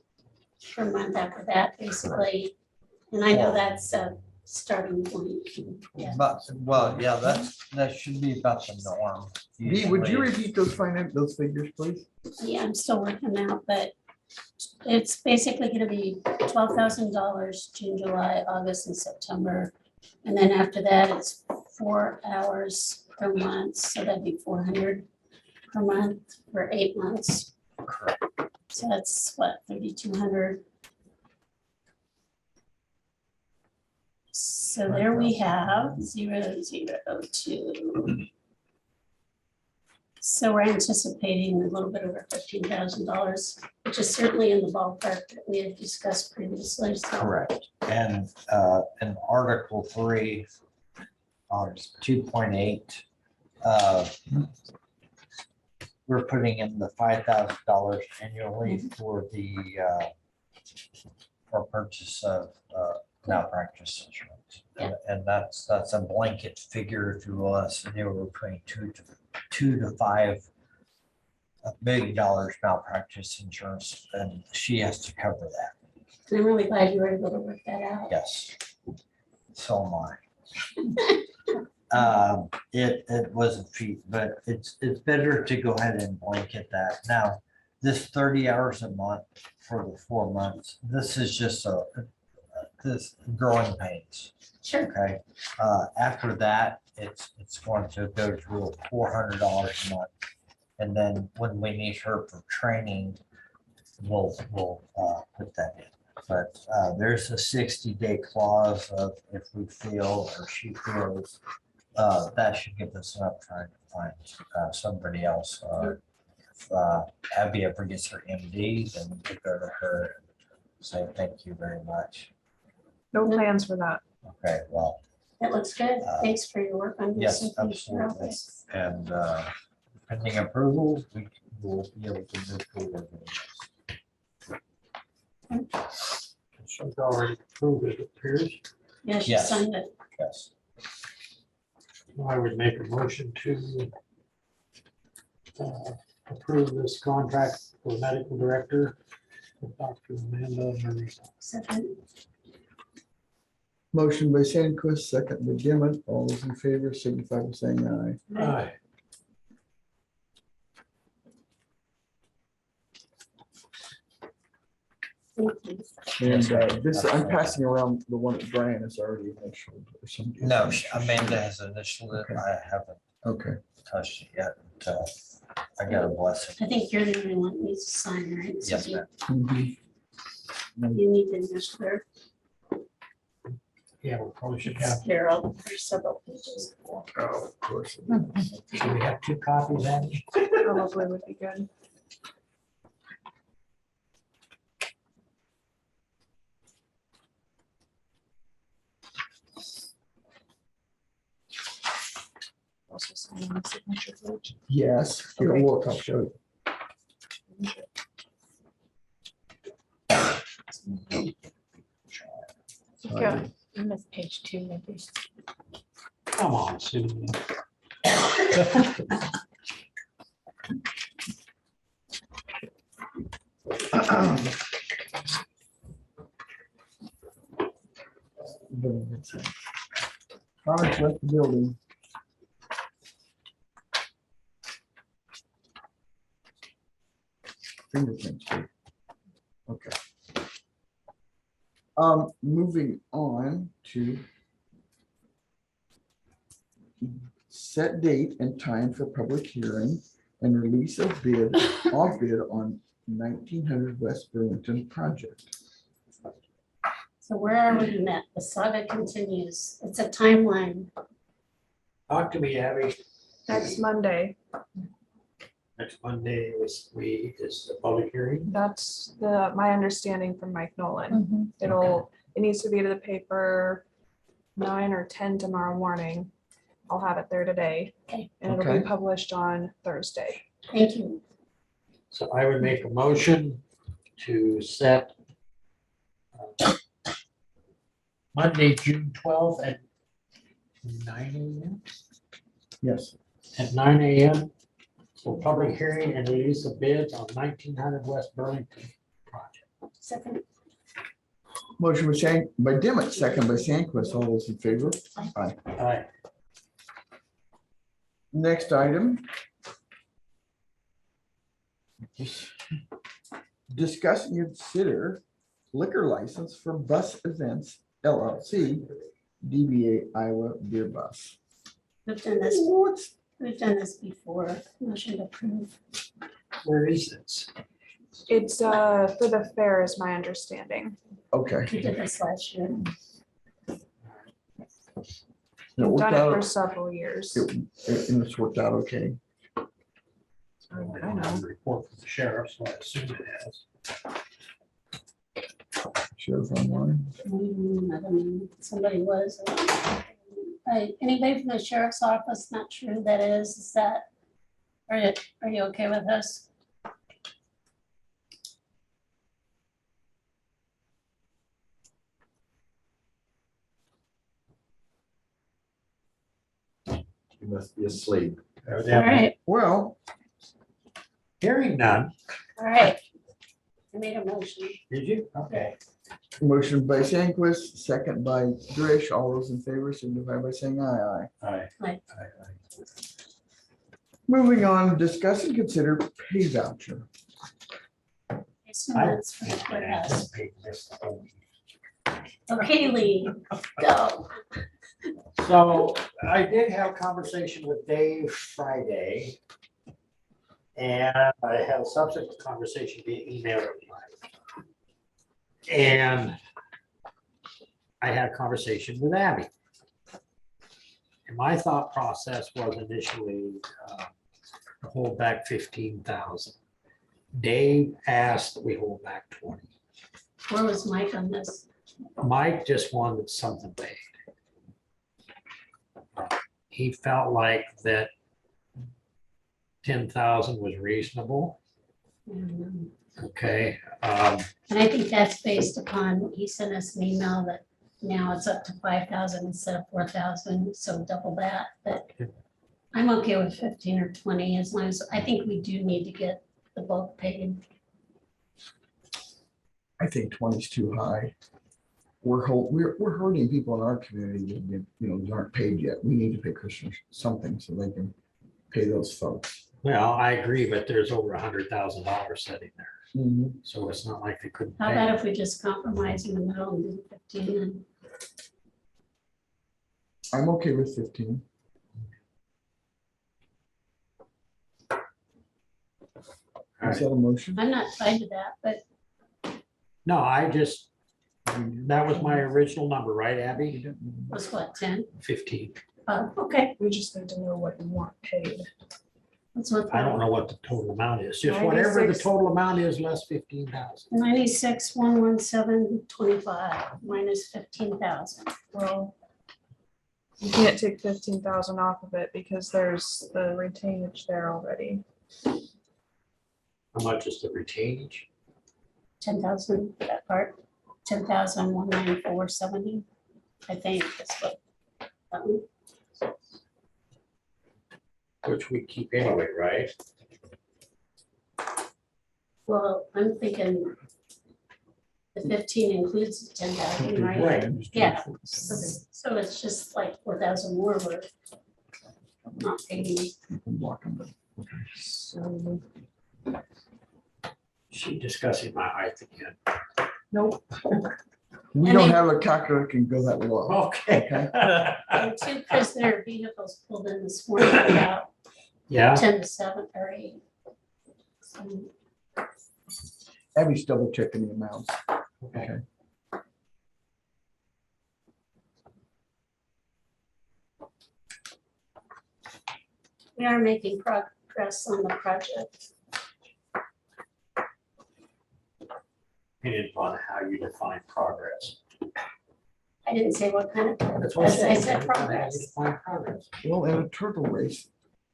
[SPEAKER 4] per month after that, basically. And I know that's a starting point. Yeah.
[SPEAKER 11] But, well, yeah, that should be about the norm.
[SPEAKER 1] Dee, would you
[SPEAKER 11] Usually-
[SPEAKER 1] repeat those figures, please?
[SPEAKER 4] Yeah, I'm still working out, but it's basically gonna be $12,000 June, July, August, and September. And then after that, it's 4 hours per month, so that'd be 400 per month for 8 months.
[SPEAKER 11] Correct.
[SPEAKER 4] So that's what, 3,200? So there we have 0.002. So we're anticipating a little bit over $15,000, which is certainly in the ballpark that we had discussed previously. So
[SPEAKER 11] Correct. And in Article 3, 2.8, we're putting in the $5,000 annually for the for purchase of malpractice insurance. And that's a blanket figure to us, anywhere between $2 to $5 million malpractice insurance, and she has to cover that.
[SPEAKER 4] and I'm really glad you were able to work that out.
[SPEAKER 11] Yes. So am I. It was a feat, but it's better to go ahead and blanket that. Now, this 30 hours a month for the 4 months, this is just this growing pains.
[SPEAKER 4] Sure.
[SPEAKER 11] Okay. After that, it's going to go to $400 a month. And then when we need her for training, we'll put that in. But there's a 60-day clause of if we feel or she feels that should give us enough time to find somebody else. If Abby ever gets her MD, then we go to her and say thank you very much.
[SPEAKER 10] No plans for that.
[SPEAKER 11] Okay, well,
[SPEAKER 4] That looks good. Thanks for your work on this.
[SPEAKER 11] yes,
[SPEAKER 4] and thanks for all
[SPEAKER 11] absolutely.
[SPEAKER 4] this.
[SPEAKER 11] And pending approval, we will be able to move forward with this.
[SPEAKER 2] She's already approved it, appears.
[SPEAKER 4] Yeah, she
[SPEAKER 11] Yes.
[SPEAKER 4] signed it.
[SPEAKER 11] Yes.
[SPEAKER 2] I would make a motion to approve this contract for medical director with Dr. Amanda Murray.
[SPEAKER 4] Second.
[SPEAKER 1] Motion by Sandquist, second by Dimmitt. All those in favor signify by saying aye.
[SPEAKER 2] Aye.
[SPEAKER 4] Thank you.
[SPEAKER 1] And this, I'm passing around the one that Brian has already initialed or something.
[SPEAKER 11] No, Amanda has initialed it.
[SPEAKER 1] Okay.
[SPEAKER 11] I haven't
[SPEAKER 1] Okay.
[SPEAKER 11] touched it yet. I got a blessing.
[SPEAKER 4] I think you're the only one that needs to sign, right? So
[SPEAKER 11] Yes, ma'am.
[SPEAKER 1] Mhm.
[SPEAKER 4] You need to initial there.
[SPEAKER 2] Yeah, we probably should have,
[SPEAKER 4] Carol, there's several pages.
[SPEAKER 1] Oh, of course.
[SPEAKER 2] should we have 2 copies, Andy?
[SPEAKER 10] Probably would be good. Also sign on the signature page.
[SPEAKER 1] Yes, here,
[SPEAKER 10] Okay.
[SPEAKER 1] look, I'll show you.
[SPEAKER 10] Yeah.
[SPEAKER 9] I missed page 2 maybe.
[SPEAKER 2] Come on, Susan.
[SPEAKER 1] Connors left the building. Fingerprints. please. Okay. Moving on to set date and time for public hearing and release of bid on 1900 West Burlington project.
[SPEAKER 4] So where are we met? The saga continues. It's a timeline.
[SPEAKER 2] Talk to me, Abby.
[SPEAKER 10] Next Monday.
[SPEAKER 2] Next Monday is the public hearing.
[SPEAKER 10] That's my understanding from Mike Nolan.
[SPEAKER 9] Mhm.
[SPEAKER 10] It needs to be to the paper 9 or 10 tomorrow morning. I'll have it there today.
[SPEAKER 4] Okay.
[SPEAKER 10] And it'll
[SPEAKER 1] Okay.
[SPEAKER 10] be published on Thursday.
[SPEAKER 4] Thank you.
[SPEAKER 2] So I would make a motion to set Monday, June 12th at 9 a.m.
[SPEAKER 1] Yes.
[SPEAKER 2] At 9 a.m. for public hearing and release of bids on 1900 West Burlington project.
[SPEAKER 4] Second.
[SPEAKER 1] Motion by Demmett, second by Sandquist. All those in favor? Aye.
[SPEAKER 2] All right.
[SPEAKER 1] Next item. Discuss and consider liquor license for Bus Events LLC, DBA Iowa Beer Bus.
[SPEAKER 4] We've done this before. Motion to approve.
[SPEAKER 2] Where is this?
[SPEAKER 10] It's for the fair is my understanding.
[SPEAKER 1] Okay.
[SPEAKER 4] We did this last year.
[SPEAKER 1] It
[SPEAKER 10] We've
[SPEAKER 1] worked
[SPEAKER 10] done it for
[SPEAKER 1] out.
[SPEAKER 10] several years.
[SPEAKER 1] And it's worked out okay.
[SPEAKER 2] I don't have a report from the sheriff, so I assume it has.
[SPEAKER 1] Sheriff online.
[SPEAKER 4] I don't know, somebody was. Anybody from the sheriff's office, not sure who that is that, are you okay with this?
[SPEAKER 12] You must be asleep.
[SPEAKER 4] All right,
[SPEAKER 1] Well,
[SPEAKER 2] Hearing none.
[SPEAKER 4] all right. I made a motion.
[SPEAKER 2] Did you? Okay.
[SPEAKER 1] motion by Sandquist, second by Drish. All those in favor signify by saying aye.
[SPEAKER 2] All right.
[SPEAKER 4] Aye.
[SPEAKER 1] Moving on, discuss and consider pay voucher.
[SPEAKER 4] So that's for the courthouse. Okay, Lee, go.
[SPEAKER 2] So I did have a conversation with Dave Friday. And I had a subsequent conversation via email. And I had a conversation with Abby. And my thought process was initially to hold back 15,000. Dave asked that we hold back 20.
[SPEAKER 4] Where was Mike on this?
[SPEAKER 2] Mike just wanted something paid. He felt like that 10,000 was reasonable. Okay.
[SPEAKER 4] And I think that's based upon, he sent us an email that now it's up to 5,000 instead of 4,000, so double that, but I'm okay with 15 or 20 as long as, I think we do need to get the bulk paid.
[SPEAKER 1] I think 20 is too high. We're hurting people in our community that aren't paid yet. We need to pay Christians something so they can pay those folks.
[SPEAKER 2] Well, I agree, but there's over $100,000 sitting there.
[SPEAKER 1] Mhm.
[SPEAKER 2] So it's not like they couldn't
[SPEAKER 4] How
[SPEAKER 2] pay.
[SPEAKER 4] about if we just compromise in the middle and do 15 and
[SPEAKER 1] I'm okay with 15. Is that a motion?
[SPEAKER 4] I'm not tied to that, but
[SPEAKER 2] No, that was my original number, right, Abby?
[SPEAKER 4] was what, 10?
[SPEAKER 2] 15.
[SPEAKER 4] Okay,
[SPEAKER 10] We just need to know what you want paid.
[SPEAKER 4] that's what.
[SPEAKER 2] I don't know what the total amount is. Just whatever the
[SPEAKER 10] 96.
[SPEAKER 2] total amount is, less 15,000.
[SPEAKER 4] 96,117.25 minus 15,000.
[SPEAKER 10] Well, you can't take 15,000 off of it because there's the retainage there already.
[SPEAKER 2] How much is the retainage?
[SPEAKER 4] 10,000 for that part, 10,194.70. I think that's what. that one.
[SPEAKER 2] Which we keep anyway, right?
[SPEAKER 4] Well, I'm thinking the 15 includes the 10,000, right?
[SPEAKER 2] Right.
[SPEAKER 4] Yeah, so it's just like 4,000 more we're not paying.
[SPEAKER 10] So
[SPEAKER 2] She discussing my height again.
[SPEAKER 10] nope.
[SPEAKER 1] We
[SPEAKER 4] And
[SPEAKER 1] don't
[SPEAKER 4] they-
[SPEAKER 1] have a calculator that can go that low.
[SPEAKER 2] Okay.
[SPEAKER 4] There were 2 prisoner vehicles pulled in this morning about
[SPEAKER 2] Yeah,
[SPEAKER 4] 10 to 7 or 8. So,
[SPEAKER 1] Abby's double checking the amounts.
[SPEAKER 2] okay.
[SPEAKER 4] we are making progress on the project.
[SPEAKER 2] Opinion on how you define progress.
[SPEAKER 4] I didn't say what kind of
[SPEAKER 2] That's
[SPEAKER 4] progress,
[SPEAKER 2] what
[SPEAKER 4] I
[SPEAKER 2] I
[SPEAKER 4] said
[SPEAKER 2] said. How you
[SPEAKER 4] progress.
[SPEAKER 2] define progress.
[SPEAKER 1] Well, in a turtle race,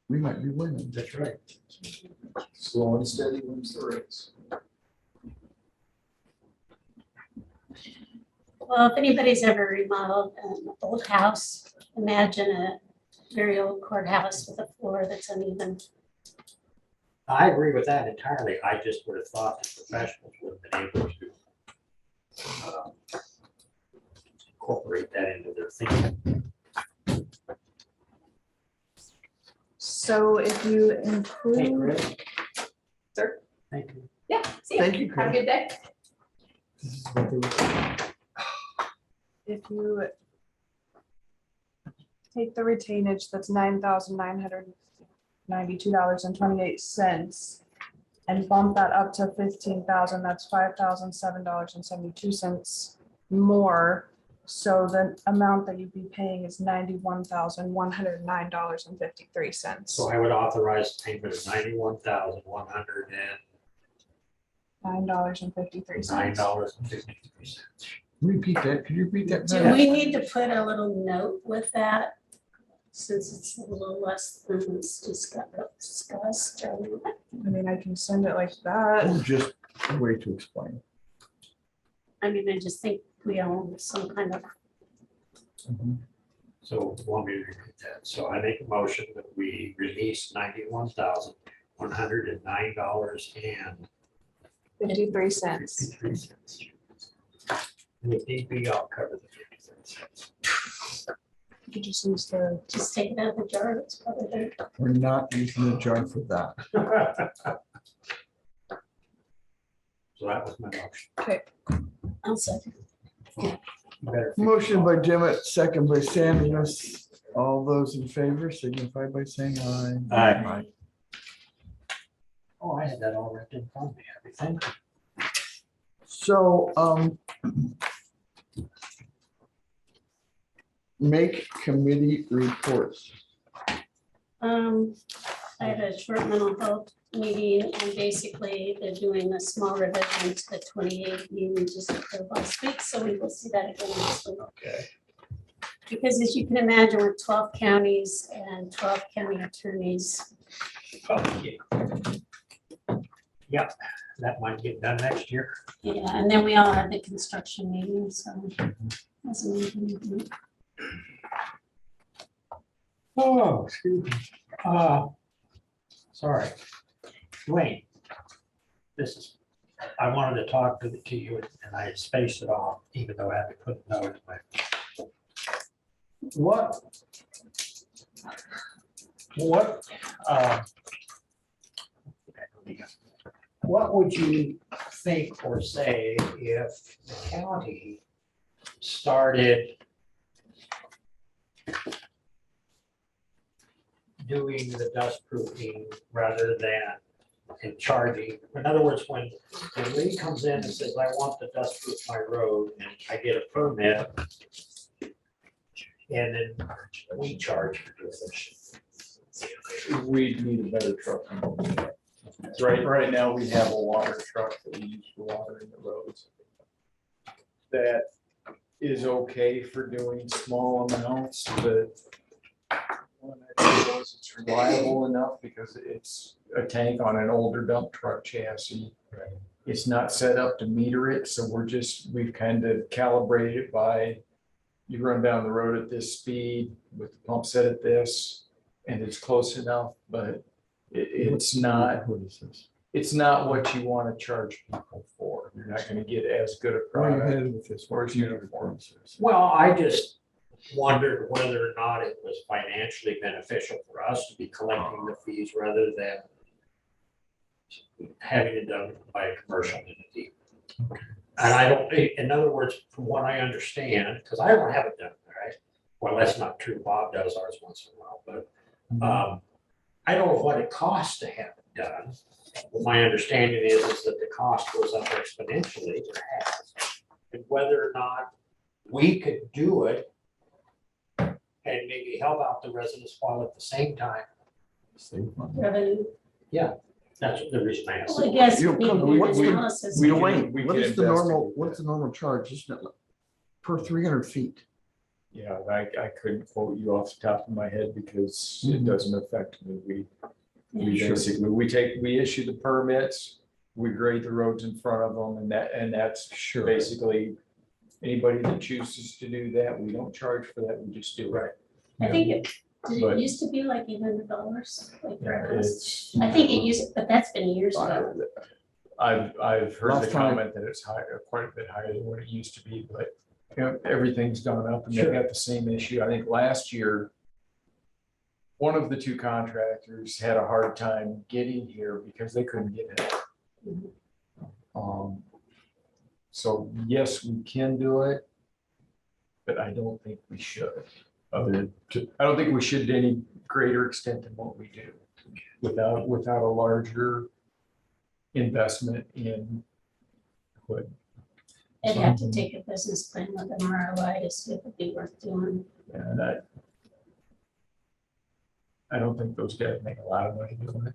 [SPEAKER 1] we might be winning.
[SPEAKER 2] That's right.
[SPEAKER 8] Slow and steady wins the race.
[SPEAKER 4] Well, if anybody's ever remodeled an old house, imagine a very old courthouse with a floor that's uneven.
[SPEAKER 2] I agree with that entirely. I just would have thought that professionals would have been able to incorporate that into their thinking.
[SPEAKER 10] So if you
[SPEAKER 2] Hey,
[SPEAKER 10] include,
[SPEAKER 2] Chris.
[SPEAKER 3] Sir?
[SPEAKER 2] Thank you.
[SPEAKER 3] Yeah, see ya.
[SPEAKER 1] Thank you,
[SPEAKER 3] Have a
[SPEAKER 1] Chris.
[SPEAKER 3] good day.
[SPEAKER 1] This is what they were-
[SPEAKER 10] if you take the retainage, that's $9,992.28 and bump that up to 15,000, that's $5,007.72 more. So the amount that you'd be paying is $91,109.53.
[SPEAKER 2] So I would authorize payment of $91,109.53.
[SPEAKER 10] $9.53.
[SPEAKER 1] Repeat that, could you repeat that?
[SPEAKER 4] Do we need to put a little note with that? Since it's a little less than it's discussed, or
[SPEAKER 10] I mean, I can send it like that.
[SPEAKER 1] Or just a way to explain?
[SPEAKER 4] I mean, I just think we own some kind of,
[SPEAKER 2] So want me to repeat that? So I make a motion that we release
[SPEAKER 10] $53.53.
[SPEAKER 2] $91,109.53. And if need be, I'll cover the 53 cents.
[SPEAKER 10] You just use the,
[SPEAKER 4] just take it out of the jar, it's probably there.
[SPEAKER 1] We're not using the jar for that.
[SPEAKER 2] So that was my motion.
[SPEAKER 4] I'll second.
[SPEAKER 2] You better fix
[SPEAKER 1] Motion
[SPEAKER 2] it.
[SPEAKER 1] by Dimmitt, second by Samuels. All those in favor signify by saying aye.
[SPEAKER 2] Aye. Oh, I had that all written in front of me. Happy thank you.
[SPEAKER 1] So, make committee reports.
[SPEAKER 4] I had a short mental health meeting and basically they're doing a small revision to the 28 meeting just approved last week, so we will see that again next week.
[SPEAKER 2] Okay.
[SPEAKER 4] Because as you can imagine, with 12 counties and 12 county attorneys,
[SPEAKER 2] Yeah, that might get done next year.
[SPEAKER 4] yeah, and then we all have the construction meeting, so. that's a meeting.
[SPEAKER 2] Oh, excuse me. Sorry. Wayne, this is, I wanted to talk to you and I spaced it off, even though I had to put a note in my. What would you think or say if the county started doing the dust proofing rather than in charging? In other words, when Lee comes in and says, I want to dust proof my road, and I get a permit, and then we charge for this.
[SPEAKER 8] We need a better truck. Right now, we have a water truck that we use for watering the roads. That is okay for doing small amounts, but when I think it's reliable enough because it's a tank on an older dump truck chassis. It's not set up to meter it, so we've kind of calibrated it by you run down the road at this speed with the pump set at this, and it's close enough, but it's not.
[SPEAKER 1] What is this?
[SPEAKER 8] It's not what you want to charge people for. You're not going to get as good a
[SPEAKER 1] Where are you
[SPEAKER 8] product.
[SPEAKER 1] headed with this? Where's uniform?
[SPEAKER 2] Well, I just wondered whether or not it was financially beneficial for us to be collecting the fees rather than having it done by a commercial entity. And I don't, in other words, from what I understand, because I don't have it done, right? Well, that's not true. Bob does ours once in a while, but I don't know what it costs to have it done. But my understanding is that the cost goes up exponentially, or has, and whether or not we could do it and maybe help out the residents while at the same time
[SPEAKER 1] Save money.
[SPEAKER 4] revenue.
[SPEAKER 2] That's the reason I asked.
[SPEAKER 4] Well, I guess
[SPEAKER 1] You
[SPEAKER 4] we
[SPEAKER 1] know,
[SPEAKER 4] need
[SPEAKER 8] we-
[SPEAKER 4] an
[SPEAKER 8] we-
[SPEAKER 4] analysis.
[SPEAKER 8] we-
[SPEAKER 1] Dwayne,
[SPEAKER 8] we
[SPEAKER 1] what
[SPEAKER 8] can
[SPEAKER 1] is the normal,
[SPEAKER 8] investigate
[SPEAKER 1] what's
[SPEAKER 8] that.
[SPEAKER 1] the normal charge, isn't it per 300 feet?
[SPEAKER 8] Yeah, I couldn't quote you off the top of my head because it
[SPEAKER 1] Mhm.
[SPEAKER 8] doesn't affect me. We
[SPEAKER 1] Sure.
[SPEAKER 8] basically, we issue the permits, we grade the roads in front of them, and that's
[SPEAKER 1] Sure.
[SPEAKER 8] basically anybody that chooses to do that, we don't charge for that, we just do it.
[SPEAKER 4] I think did
[SPEAKER 8] But-
[SPEAKER 4] it used to be like $800, like for
[SPEAKER 8] Yeah,
[SPEAKER 4] us?
[SPEAKER 8] it's,
[SPEAKER 4] I think it used, but that's been years ago.
[SPEAKER 8] I've heard
[SPEAKER 1] Last
[SPEAKER 8] the
[SPEAKER 1] time-
[SPEAKER 8] comment that it's higher, quite a bit higher than what it used to be, but you know, everything's gone up and they've
[SPEAKER 2] Sure.
[SPEAKER 8] got the same issue. I think last year, one of the two contractors had a hard time getting here because they couldn't get it. So yes, we can do it, but I don't think we should. I don't think we should to any greater extent than what we do without a larger investment in equipment.
[SPEAKER 4] I'd have to take a business plan with an ROI to see if it'd be worth doing.
[SPEAKER 8] And I don't think those guys make a lot of money doing it.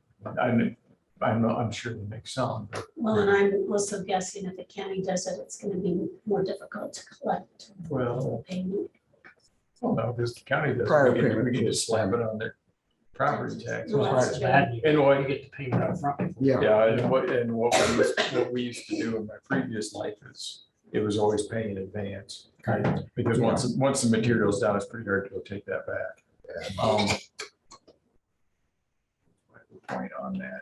[SPEAKER 8] I'm sure they make some, but
[SPEAKER 4] Well, and I'm also guessing if the county does it, it's gonna be more difficult to collect
[SPEAKER 8] well,
[SPEAKER 4] payment.
[SPEAKER 8] no, because the county doesn't,
[SPEAKER 1] Prior
[SPEAKER 8] we can
[SPEAKER 1] payment.
[SPEAKER 8] just slap it on their property tax.
[SPEAKER 4] Well, that's
[SPEAKER 2] It's
[SPEAKER 4] true.
[SPEAKER 2] bad, you
[SPEAKER 8] And what-
[SPEAKER 2] you get the payment up front.
[SPEAKER 1] Yeah.
[SPEAKER 8] Yeah, and what we used to do in my previous life is, it was always paying in advance. Because once the material's down, it's pretty hard to go take that back. Point on that.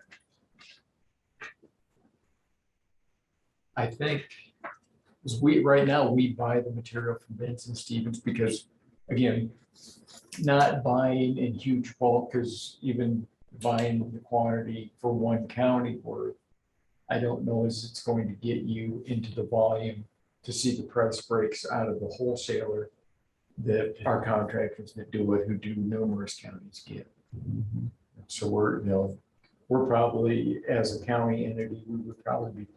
[SPEAKER 8] I think, is right now, we buy the material from Benson Stevens because, again, not buying in huge bulk, because even buying the quantity for one county worth, I don't know as it's going to get you into the volume to see the price breaks out of the wholesaler that our contractors that do it, who do numerous counties get. So we're probably, as a county entity, we would probably be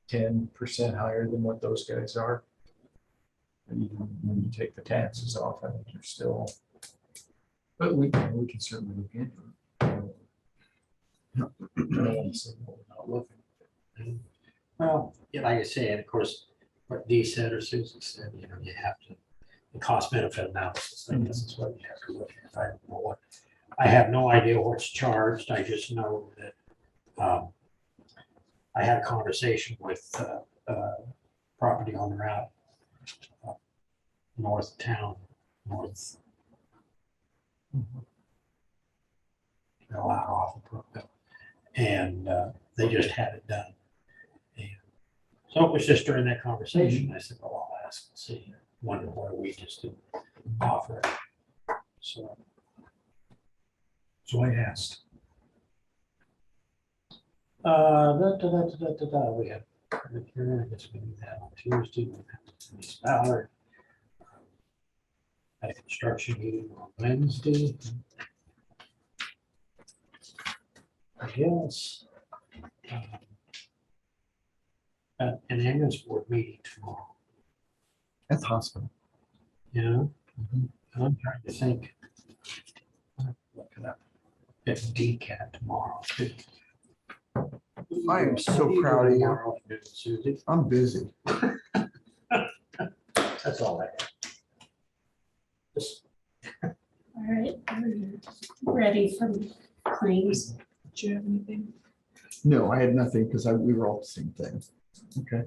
[SPEAKER 8] paying 10% higher than what those guys are. And even when you take the taxes off, I think you're still, but we can certainly look into it. I don't want to say no, we're not looking.
[SPEAKER 2] Well, yeah, like I say, and of course, what Dee said or Susan said, you have to, the cost benefit analysis, I guess is what you have to look at. I don't know what, I have no idea what's charged. I just know that I had a conversation with property owner out north of town, north. Out off of Brookville. And they just had it done. And so it was just during that conversation, I said, well, I'll ask and see, wonder why we just didn't offer it. So I asked. We have, I guess we do that on Tuesday. We have Miss Ballard. A construction meeting on Wednesday. I guess. An ambulance board meeting tomorrow,
[SPEAKER 1] At the hospital.
[SPEAKER 2] you know? I'm trying to think. Looking up at DCAT tomorrow. too.
[SPEAKER 1] I am so proud of you.
[SPEAKER 2] Tomorrow afternoon, Susie.
[SPEAKER 1] I'm busy.
[SPEAKER 2] That's all I have. Just
[SPEAKER 4] All right, we're ready for claims.
[SPEAKER 10] Do you have anything?
[SPEAKER 1] No, I had nothing because we were all the same thing. Okay.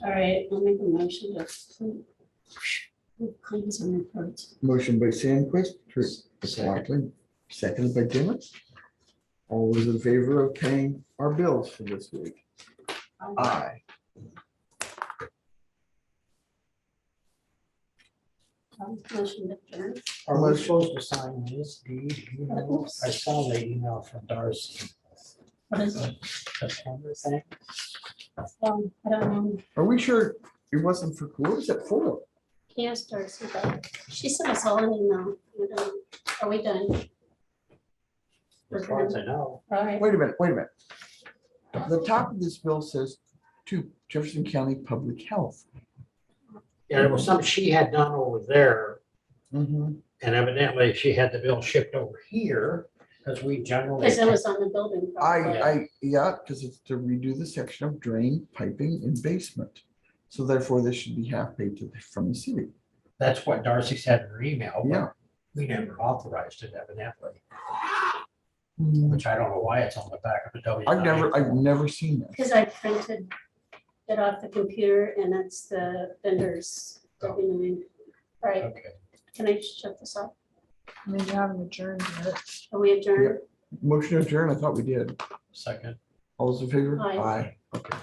[SPEAKER 4] All right, I'll make a motion to approve claims and reports.
[SPEAKER 1] Motion by Sandquist, Lockland, seconded by Dimmitt. All those in favor of paying our bills for this week? Aye.
[SPEAKER 4] Motion to adjourn.
[SPEAKER 2] Are we supposed to sign this deed? You know,
[SPEAKER 4] Oops.
[SPEAKER 2] I saw the email from Darcy.
[SPEAKER 4] What is it?
[SPEAKER 2] September thing.
[SPEAKER 4] I don't know.
[SPEAKER 1] Are we sure it wasn't for, what was it for?
[SPEAKER 4] Yes, Darcy, but she sent us all an email. Are we done?
[SPEAKER 2] As far as I know.
[SPEAKER 4] All right.
[SPEAKER 1] Wait a minute. The top of this bill says to Jefferson County Public Health.
[SPEAKER 2] Yeah, there was something she had done over there.
[SPEAKER 1] Mm-hmm.
[SPEAKER 2] And evidently she had the bill shipped over here, because we generally.
[SPEAKER 4] Because it was on the building. probably.
[SPEAKER 1] Yeah, because it's to redo the section of drain, piping and basement. So therefore, this should be half paid from the city.
[SPEAKER 2] That's what Darcy said in her email. but
[SPEAKER 1] Yeah.
[SPEAKER 2] We never authorized it evidently, which I don't know why it's on the back of the W.
[SPEAKER 1] I've never seen that.
[SPEAKER 4] Because I printed it off the computer and it's the vendor's W9. All right,
[SPEAKER 2] Okay.
[SPEAKER 4] can I shut this off?
[SPEAKER 10] I mean, you haven't adjourned yet.
[SPEAKER 4] Are we adjourned?
[SPEAKER 1] Motion to adjourn, I thought we did.
[SPEAKER 2] Second.
[SPEAKER 1] All those in favor?
[SPEAKER 4] Aye.
[SPEAKER 1] Okay.